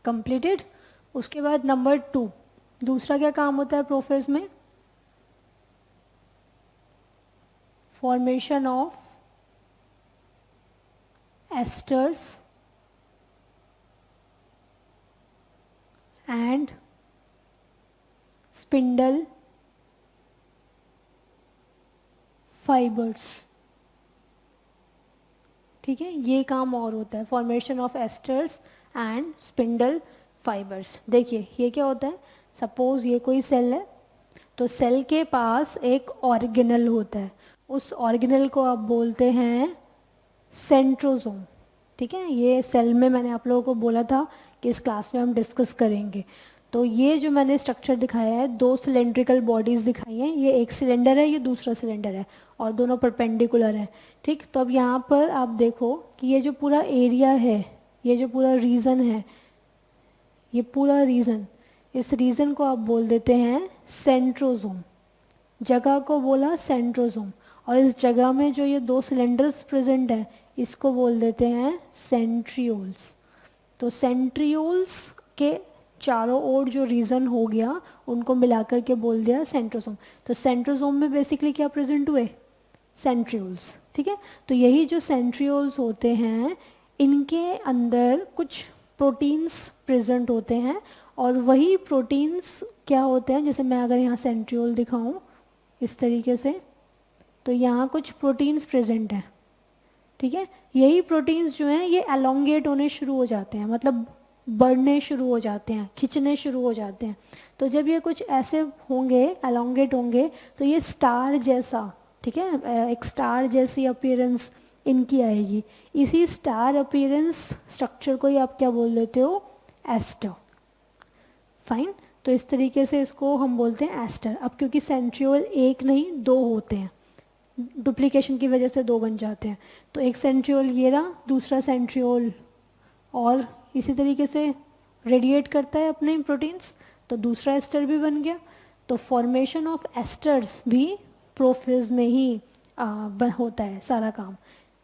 कंप्लीटेड। उसके बाद नंबर 2, दूसरा क्या काम होता है प्रोफेज में? Formation of esters and spindle fibres, ठीक है। ये काम और होता है, formation of esters and spindle fibres. देखिए ये क्या होता है, सपोज ये कोई सेल है, तो सेल के पास एक ऑर्गेनल होता है, उस ऑर्गेनल को आप बोलते हैं सेंट्रोसोम, ठीक है। ये सेल में मैंने आप लोगों को बोला था कि इस क्लास में हम डिस्कस करेंगे। तो ये जो मैंने स्ट्रक्चर दिखाया है, 2 सिलेंड्रिकल बॉडीज दिखाई हैं, ये एक सिलेंडर है, ये दूसरा सिलेंडर है, और दोनों परपेंडिकुलर हैं, ठीक। तो अब यहाँ पर आप देखो कि ये जो पूरा एरिया है, ये जो पूरा रीजन है, ये पूरा रीजन, इस रीजन को आप बोल देते हैं सेंट्रोसोम। जगह को बोला सेंट्रोसोम, और इस जगह में जो ये 2 सिलेंडर्स प्रेजेंट हैं इसको बोल देते हैं सेंट्रियोल्स। तो सेंट्रियोल्स के चारों ओर जो रीजन हो गया उनको मिलाकर के बोल दिया सेंट्रोसोम। तो सेंट्रोसोम में बेसिकली क्या प्रेजेंट हुए? सेंट्रियोल्स, ठीक है। तो यही जो सेंट्रियोल्स होते हैं इनके अंदर कुछ प्रोटीन्स प्रेजेंट होते हैं, और वही प्रोटीन्स क्या होते हैं, जैसे मैं अगर यहाँ सेंट्रियोल दिखाऊं इस तरीके से, तो यहाँ कुछ प्रोटीन्स प्रेजेंट हैं, ठीक है। यही प्रोटीन्स जो हैं ये एलोंगेट होने शुरू हो जाते हैं, मतलब बढ़ने शुरू हो जाते हैं, खिंचने शुरू हो जाते हैं। तो जब ये कुछ ऐसे होंगे, एलोंगेट होंगे, तो ये स्टार जैसा, ठीक है, एक स्टार जैसी अपीयरेंस इनकी आएगी। इसी स्टार अपीयरेंस स्ट्रक्चर को ही आप क्या बोल देते हो? एस्टर। फाइन। तो इस तरीके से इसको हम बोलते हैं एस्टर। अब क्योंकि सेंट्रियोल एक नहीं 2 होते हैं, डुप्लीकेशन की वजह से 2 बन जाते हैं, तो एक सेंट्रियोल ये रहा, दूसरा सेंट्रियोल और इसी तरीके से रेडिएट करता है अपने प्रोटीन्स, तो दूसरा एस्टर भी बन गया। तो फॉर्मेशन ऑफ एस्टर्स भी प्रोफेज में ही होता है सारा काम,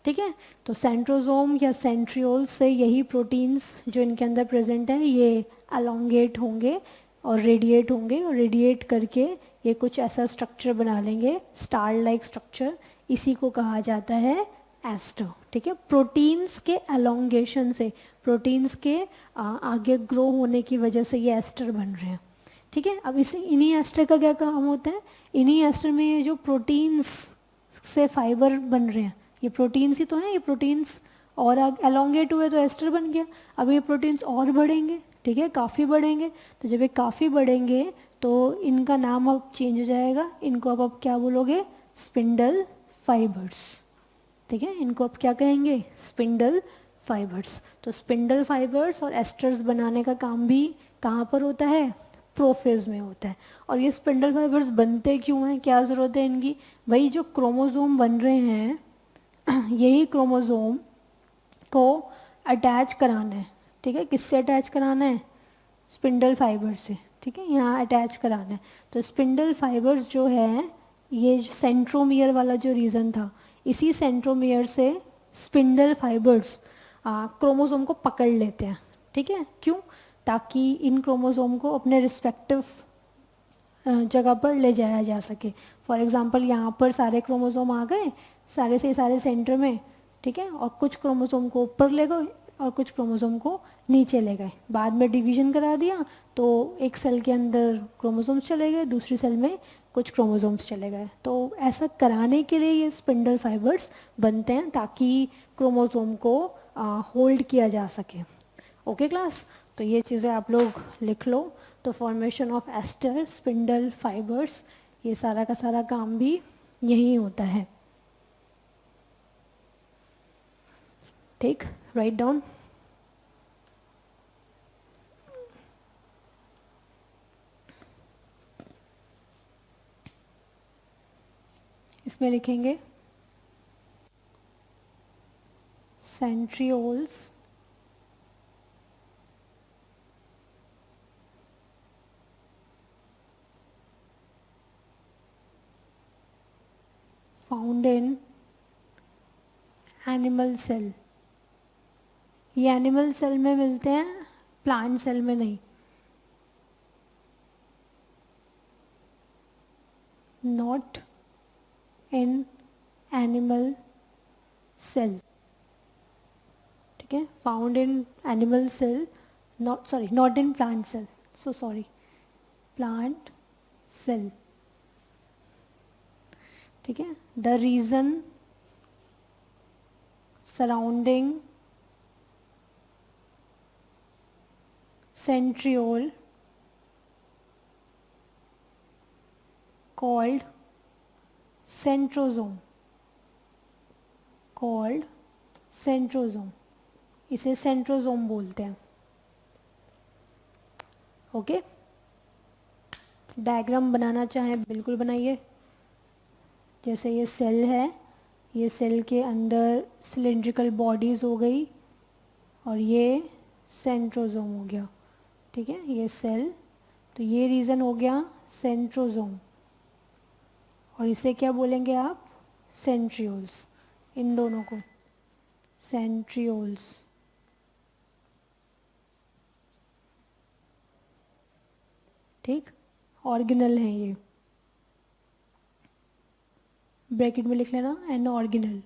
ठीक है। तो सेंट्रोसोम या सेंट्रियोल से यही प्रोटीन्स जो इनके अंदर प्रेजेंट हैं ये एलोंगेट होंगे और रेडिएट होंगे, और रेडिएट करके ये कुछ ऐसा स्ट्रक्चर बना लेंगे, स्टार लाइक स्ट्रक्चर, इसी को कहा जाता है एस्टर, ठीक है। प्रोटीन्स के एलोंगेशन से, प्रोटीन्स के आगे ग्रो होने की वजह से ये एस्टर बन रहे हैं, ठीक है। अब इसे इन्हीं एस्टर का क्या काम होता है? इन्हीं एस्टर में ये जो प्रोटीन्स से फाइबर बन रहे हैं, ये प्रोटीन्स ही तो हैं, ये प्रोटीन्स और एलोंगेट हुए तो एस्टर बन गया। अब ये प्रोटीन्स और बढ़ेंगे, ठीक है, काफ़ी बढ़ेंगे। तो जब ये काफ़ी बढ़ेंगे तो इनका नाम अब चेंज हो जाएगा, इनको अब क्या बोलोगे? स्पिंडल फाइबर्स, ठीक है, इनको अब क्या कहेंगे, स्पिंडल फाइबर्स। तो स्पिंडल फाइबर्स और एस्टर्स बनाने का काम भी कहाँ पर होता है, प्रोफेज में होता है। और ये स्पिंडल फाइबर्स बनते क्यों हैं, क्या ज़रूरत है इनकी, भाई जो क्रोमोसोम बन रहे हैं यही क्रोमोसोम को अटैच कराना है, ठीक है, किससे अटैच कराना है, स्पिंडल फाइबर से, ठीक है, यहाँ अटैच कराना है। तो स्पिंडल फाइबर्स जो है, ये सेंट्रोमियर वाला जो रीज़न था, इसी सेंट्रोमियर से स्पिंडल फाइबर्स क्रोमोसोम को पकड़ लेते हैं, ठीक है, क्यों, ताकि इन क्रोमोसोम को अपने रिस्पेक्टिव जगह पर ले जाया जा सके। फॉर एग्जांपल यहाँ पर सारे क्रोमोसोम आ गए, सारे से सारे सेंटर में, ठीक है, और कुछ क्रोमोसोम को ऊपर ले गए और कुछ क्रोमोसोम को नीचे ले गए, बाद में डिवीजन करा दिया तो एक सेल के अंदर क्रोमोसोम्स चले गए, दूसरी सेल में कुछ क्रोमोसोम्स चले गए। तो ऐसा कराने के लिए ये स्पिंडल फाइबर्स बनते हैं ताकि क्रोमोसोम को होल्ड किया जा सके। ओके क्लास, तो ये चीज़ें आप लोग लिख लो। तो formation of aster, spindle fibres, ये सारा का सारा काम भी यही होता है, ठीक, राइट डाउन। इसमें लिखेंगे centrioles found in animal cell. ये एनिमल सेल में मिलते हैं, प्लांट सेल में नहीं। नॉट इन एनिमल सेल, ठीक है, found in animal cell, not in plant cell, so sorry, plant cell, ठीक है। The region surrounding centriole called centrosome, called centrosome, इसे सेंट्रोजोम बोलते हैं। ओके, डायग्राम बनाना चाहें बिल्कुल बनाइए। जैसे ये सेल है, ये सेल के अंदर सिलेंड्रिकल बॉडीज़ हो गई और ये सेंट्रोजोम हो गया, ठीक है, ये सेल, तो ये रीजन हो गया सेंट्रोजोम, और इसे क्या बोलेंगे आप, सेंट्रियोल्स, इन दोनों को सेंट्रियोल्स, ठीक, ऑर्गेनल है ये, ब्रैकेट में लिख लेना एन ऑर्गेनल।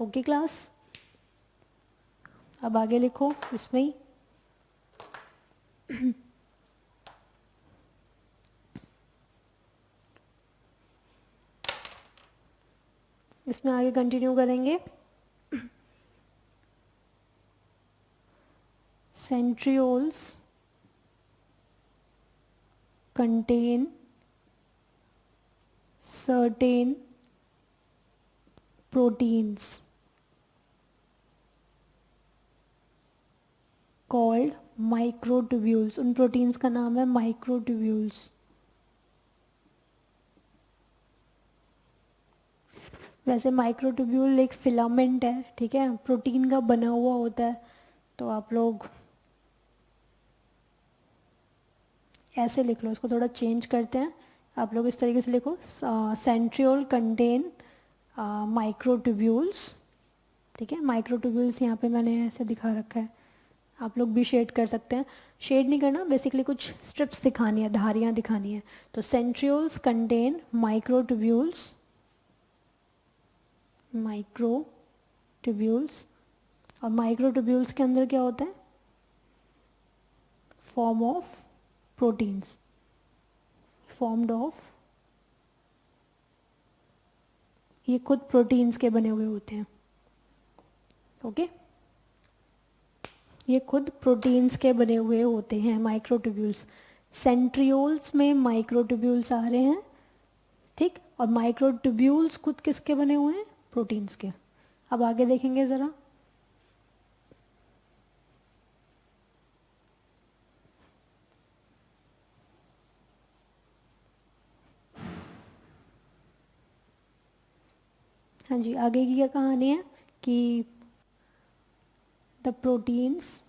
ओके क्लास, अब आगे लिखो इसमें ही इसमें आगे कंटिन्यू करेंगे। Centrioles contain certain proteins called microtubules। उन प्रोटीन्स का नाम है माइक्रोट्यूब्यूल्स। वैसे माइक्रोट्यूब्यूल एक फिलामेंट है, ठीक है, प्रोटीन का बना हुआ होता है, तो आप लोग ऐसे लिख लो, इसको थोड़ा चेंज करते हैं, आप लोग इस तरीके से लिखो, सेंट्रियोल कंटेन माइक्रोट्यूब्यूल्स, ठीक है, माइक्रोट्यूब्यूल्स यहाँ पे मैंने ऐसे दिखा रखा है, आप लोग भी शेड कर सकते हैं, शेड नहीं करना, बेसिकली कुछ स्ट्रिप्स दिखानी है, धारियाँ दिखानी है। तो सेंट्रियोल्स कंटेन माइक्रोट्यूब्यूल्स, माइक्रोट्यूब्यूल्स, और माइक्रोट्यूब्यूल्स के अंदर क्या होता है, form of proteins, formed of, ये खुद प्रोटीन्स के बने हुए होते हैं। ओके, ये खुद प्रोटीन्स के बने हुए होते हैं, माइक्रोट्यूब्यूल्स। सेंट्रियोल्स में माइक्रोट्यूब्यूल्स आ रहे हैं, ठीक, और माइक्रोट्यूब्यूल्स खुद किसके बने हुए हैं? प्रोटीन्स के। अब आगे देखेंगे ज़रा। हाँ जी, आगे की क्या कहानी है कि द प्रोटीन्स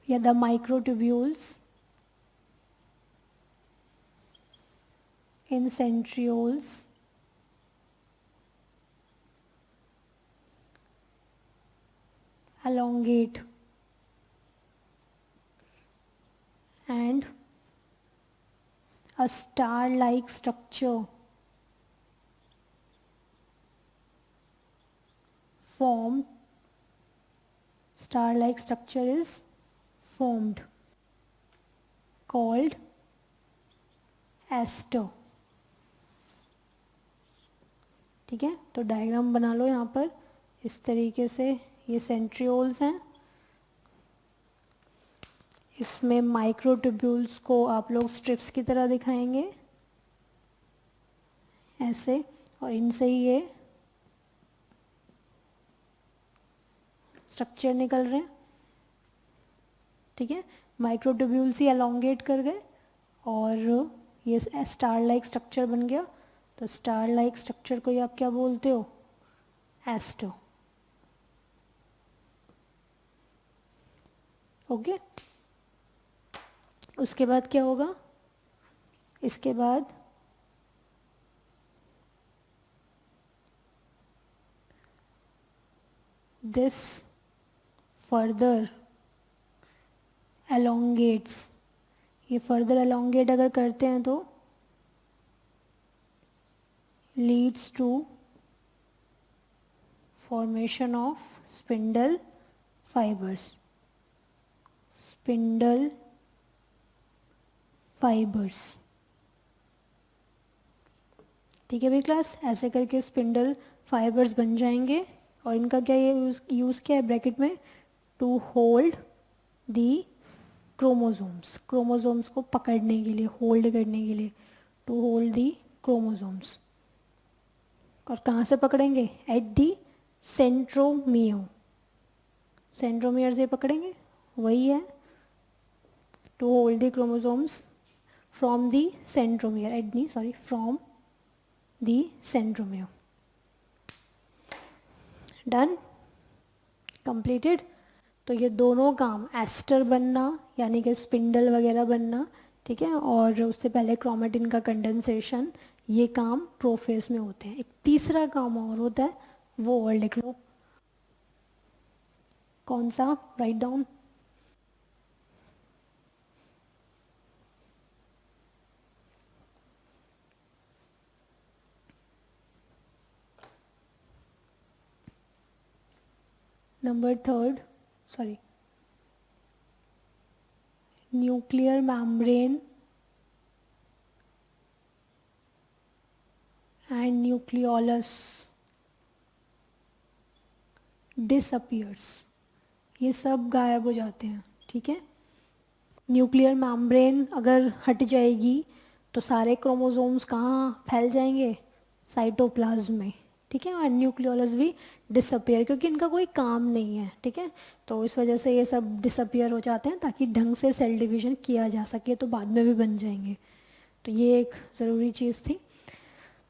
या the microtubules in centrioles elongate and a star-like structure formed. Star-like structure is formed called aster. ठीक है, तो डायग्राम बना लो यहाँ पर इस तरीके से। ये सेंट्रियोल्स हैं, इसमें माइक्रोट्यूब्यूल्स को आप लोग स्ट्रिप्स की तरह दिखाएंगे ऐसे, और इनसे ही ये स्ट्रक्चर निकल रहे हैं। ठीक है, माइक्रोट्यूब्यूल्स ही एलोंगेट कर गए और ये स्टार लाइक स्ट्रक्चर बन गया। तो स्टार लाइक स्ट्रक्चर को ही आप क्या बोलते हो? एस्टर। ओके, उसके बाद क्या होगा? इसके बाद दिस फर्दर elongates, ये फर्दर elongate अगर करते हैं तो leads to formation of spindle fibers. Spindle fibers। ठीक है भाई क्लास, ऐसे करके स्पिंडल फाइबर्स बन जाएंगे और इनका क्या ये यूज़ क्या है ब्रैकेट में? To hold the chromosomes, chromosomes को पकड़ने के लिए, होल्ड करने के लिए, टू होल्ड दी क्रोमोसोम्स। और कहाँ से पकड़ेंगे? एट दी सेंट्रोमियर, सेंट्रोमियर से पकड़ेंगे, वही है to hold the chromosomes from the centromere, at the sorry from the centromere. Done, completed. तो ये दोनों काम, एस्टर बनना यानी कि स्पिंडल वगैरह बनना, ठीक है, और उससे पहले क्रोमेटिन का कंडेंसेशन, ये काम प्रोफेज में होते हैं। एक तीसरा काम और होता है, वो और लिख लो। कौन सा? Write down. Number third, sorry, nuclear membrane and nucleolus disappears, ये सब गायब हो जाते हैं। ठीक है, न्यूक्लियर मेम्ब्रेन अगर हट जाएगी तो सारे क्रोमोसोम्स कहाँ फैल जाएंगे? साइटोप्लाज्म में। ठीक है, और न्यूक्लियोलस भी डिसअपियर, क्योंकि इनका कोई काम नहीं है। ठीक है, तो इस वजह से ये सब डिसअपियर हो जाते हैं ताकि ढंग से सेल डिवीजन किया जा सके, तो बाद में भी बन जाएंगे। तो ये एक ज़रूरी चीज़ थी।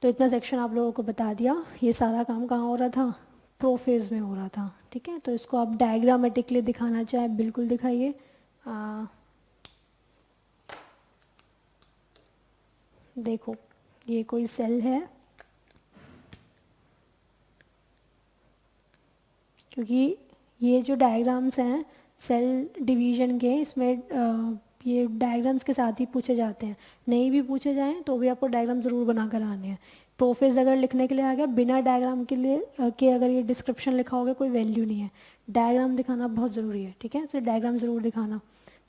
तो इतना सेक्शन आप लोगों को बता दिया। ये सारा काम कहाँ हो रहा था? प्रोफेज में हो रहा था। ठीक है, तो इसको आप डायग्रामेटिकली दिखाना चाहें बिल्कुल दिखाइए। देखो, ये कोई सेल है, क्योंकि ये जो डायग्राम्स हैं सेल डिवीजन के, इसमें ये डायग्राम्स के साथ ही पूछे जाते हैं। नहीं भी पूछे जाएं तो भी आपको डायग्राम ज़रूर बना कर आने हैं। प्रोफेज अगर लिखने के लिए आ गया, बिना डायग्राम के लिए के अगर ये डिस्क्रिप्शन लिखा होगा कोई वैल्यू नहीं है। डायग्राम दिखाना बहुत ज़रूरी है। ठीक है, तो डायग्राम ज़रूर दिखाना,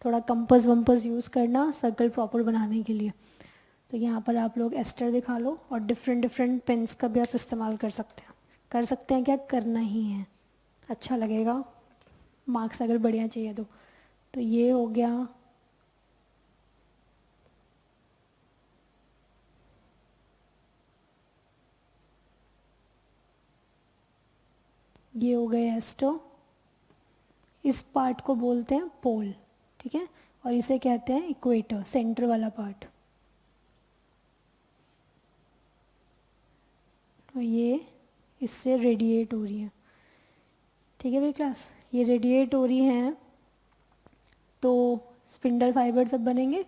थोड़ा कंपस वम्पस यूज़ करना सर्कल प्रॉपर बनाने के लिए। तो यहाँ पर आप लोग एस्टर दिखा लो, और डिफरेंट डिफरेंट पेन्स का भी आप इस्तेमाल कर सकते हैं। क्या करना ही है, अच्छा लगेगा, मार्क्स अगर बढ़िया चाहिए तो ये हो गया। ये हो गए एस्टो, इस पार्ट को बोलते हैं पोल, ठीक है, और इसे कहते हैं इक्वेटर, सेंटर वाला पार्ट। और ये इससे रेडिएट हो रही है, ठीक है भाई क्लास, ये रेडिएट हो रही हैं तो स्पिंडल फाइबर सब बनेंगे।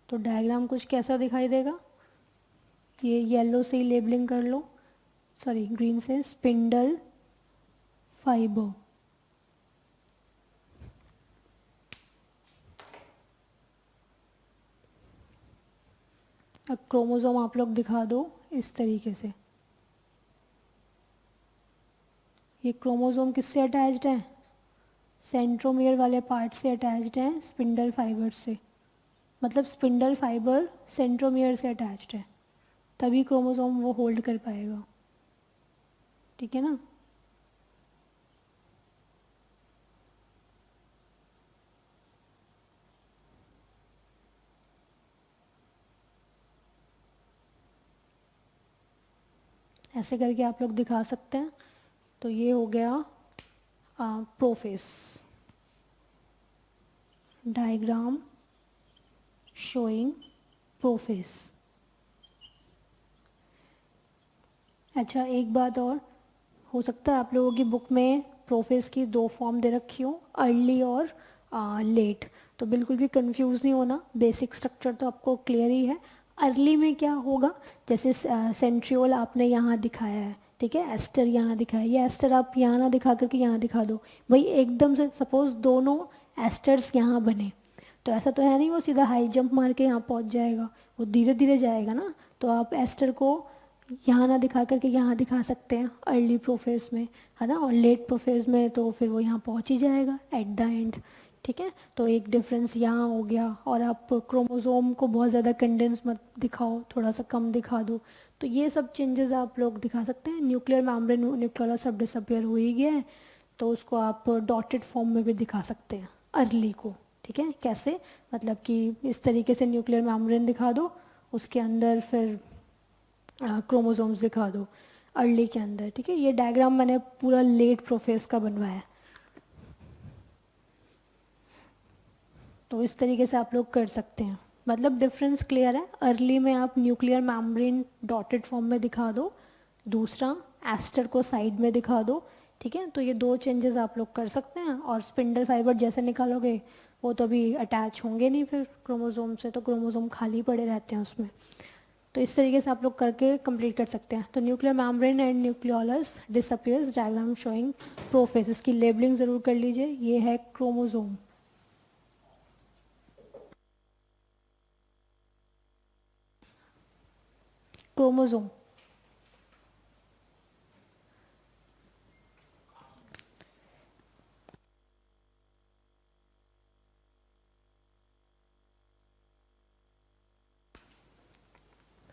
तो डायग्राम कुछ कैसा दिखाई देगा, ये येलो से ही लेबलिंग कर लो, सॉरी ग्रीन से, स्पिंडल फाइबर। अब क्रोमोसोम आप लोग दिखा दो इस तरीके से। ये क्रोमोसोम किससे अटैच्ड है, सेंट्रोमियर वाले पार्ट से अटैच्ड है स्पिंडल फाइबर से, मतलब स्पिंडल फाइबर सेंट्रोमियर से अटैच्ड है, तभी क्रोमोसोम वो होल्ड कर पाएगा, ठीक है ना। ऐसे करके आप लोग दिखा सकते हैं। तो ये हो गया प्रोफेस, डायग्राम शोइंग प्रोफेस। अच्छा एक बात और, हो सकता है आप लोगों की बुक में प्रोफेस की दो फॉर्म दे रखी हो, अर्ली और लेट, तो बिल्कुल भी कंफ्यूज नहीं होना, बेसिक स्ट्रक्चर तो आपको क्लियर ही है। अर्ली में क्या होगा, जैसे सेंट्रियोल आपने यहाँ दिखाया है, ठीक है, एस्टर यहाँ दिखाया है, ये एस्टर आप यहाँ ना दिखा करके यहाँ दिखा दो, भाई एकदम से सपोज दोनों एस्टर्स यहाँ बने, तो ऐसा तो है नहीं वो सीधा हाई जंप मार के यहाँ पहुँच जाएगा, वो धीरे धीरे जाएगा ना, तो आप एस्टर को यहाँ ना दिखा करके यहाँ दिखा सकते हैं अर्ली प्रोफेस में, है ना, और लेट प्रोफेस में तो फिर वो यहाँ पहुँच ही जाएगा एट द एंड, ठीक है। तो एक डिफरेंस यहाँ हो गया, और आप क्रोमोसोम को बहुत ज़्यादा कंडेंस मत दिखाओ, थोड़ा सा कम दिखा दो, तो ये सब चेंजेस आप लोग दिखा सकते हैं। न्यूक्लियर मेम्ब्रेन न्यूक्लियोलस सब डिसअपियर हो ही गया है, तो उसको आप डॉटेड फॉर्म में भी दिखा सकते हैं अर्ली को, ठीक है। कैसे, मतलब कि इस तरीके से न्यूक्लियर मेम्ब्रेन दिखा दो, उसके अंदर फिर क्रोमोसोम्स दिखा दो अर्ली के अंदर, ठीक है। ये डायग्राम मैंने पूरा लेट प्रोफेस का बनवाया है, तो इस तरीके से आप लोग कर सकते हैं, मतलब डिफरेंस क्लियर है। अर्ली में आप न्यूक्लियर मेम्ब्रेन डॉटेड फॉर्म में दिखा दो, दूसरा एस्टर को साइड में दिखा दो, ठीक है। तो ये दो चेंजेस आप लोग कर सकते हैं, और स्पिंडल फाइबर जैसे निकालोगे वो तो अभी अटैच होंगे नहीं फिर क्रोमोसोम से, तो क्रोमोसोम खाली पड़े रहते हैं उसमें, तो इस तरीके से आप लोग करके कंप्लीट कर सकते हैं। तो nuclear membrane and nucleolus disappears, diagram showing prophase, इसकी लेबलिंग ज़रूर कर लीजिए, ये है क्रोमोसोम। क्रोमोसोम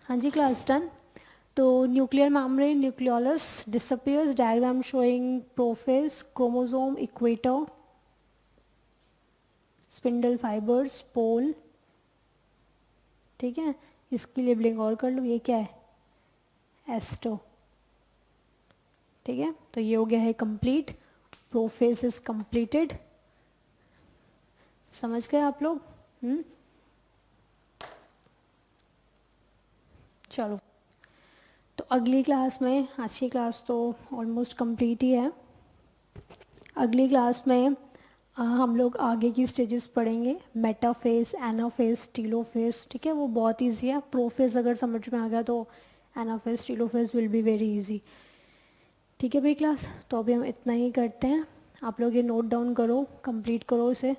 हाँ जी क्लास डन। तो nuclear membrane nucleolus disappears, diagram showing prophase, chromosome, equator, spindle fibres, pole, ठीक है। इसकी लेबलिंग और कर लो, ये क्या है, एस्टो, ठीक है। तो ये हो गया है कंप्लीट, प्रोफेस इज कंप्लीटेड, समझ गए आप लोग। चलो, तो अगली क्लास में, आज की क्लास तो ऑलमोस्ट कंप्लीट ही है, अगली क्लास में हम लोग आगे की स्टेजेस पढ़ेंगे, मेटाफेज, एनाफेज, टीलोफेज, ठीक है, वो बहुत इजी है। प्रोफेज अगर समझ में आ गया तो anaphase telophase will be very easy, ठीक है भाई क्लास। तो अभी हम इतना ही करते हैं, आप लोग ये नोट डाउन करो, कंप्लीट करो इसे।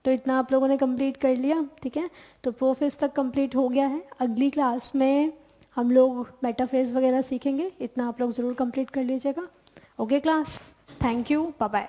तो इतना आप लोगों ने कंप्लीट कर लिया, ठीक है। तो प्रोफेज तक कंप्लीट हो गया है। अगली क्लास में हम लोग मेटाफेज वगैरह सीखेंगे, इतना आप लोग ज़रूर कंप्लीट कर लीजिएगा। Okay class, thank you, bye bye.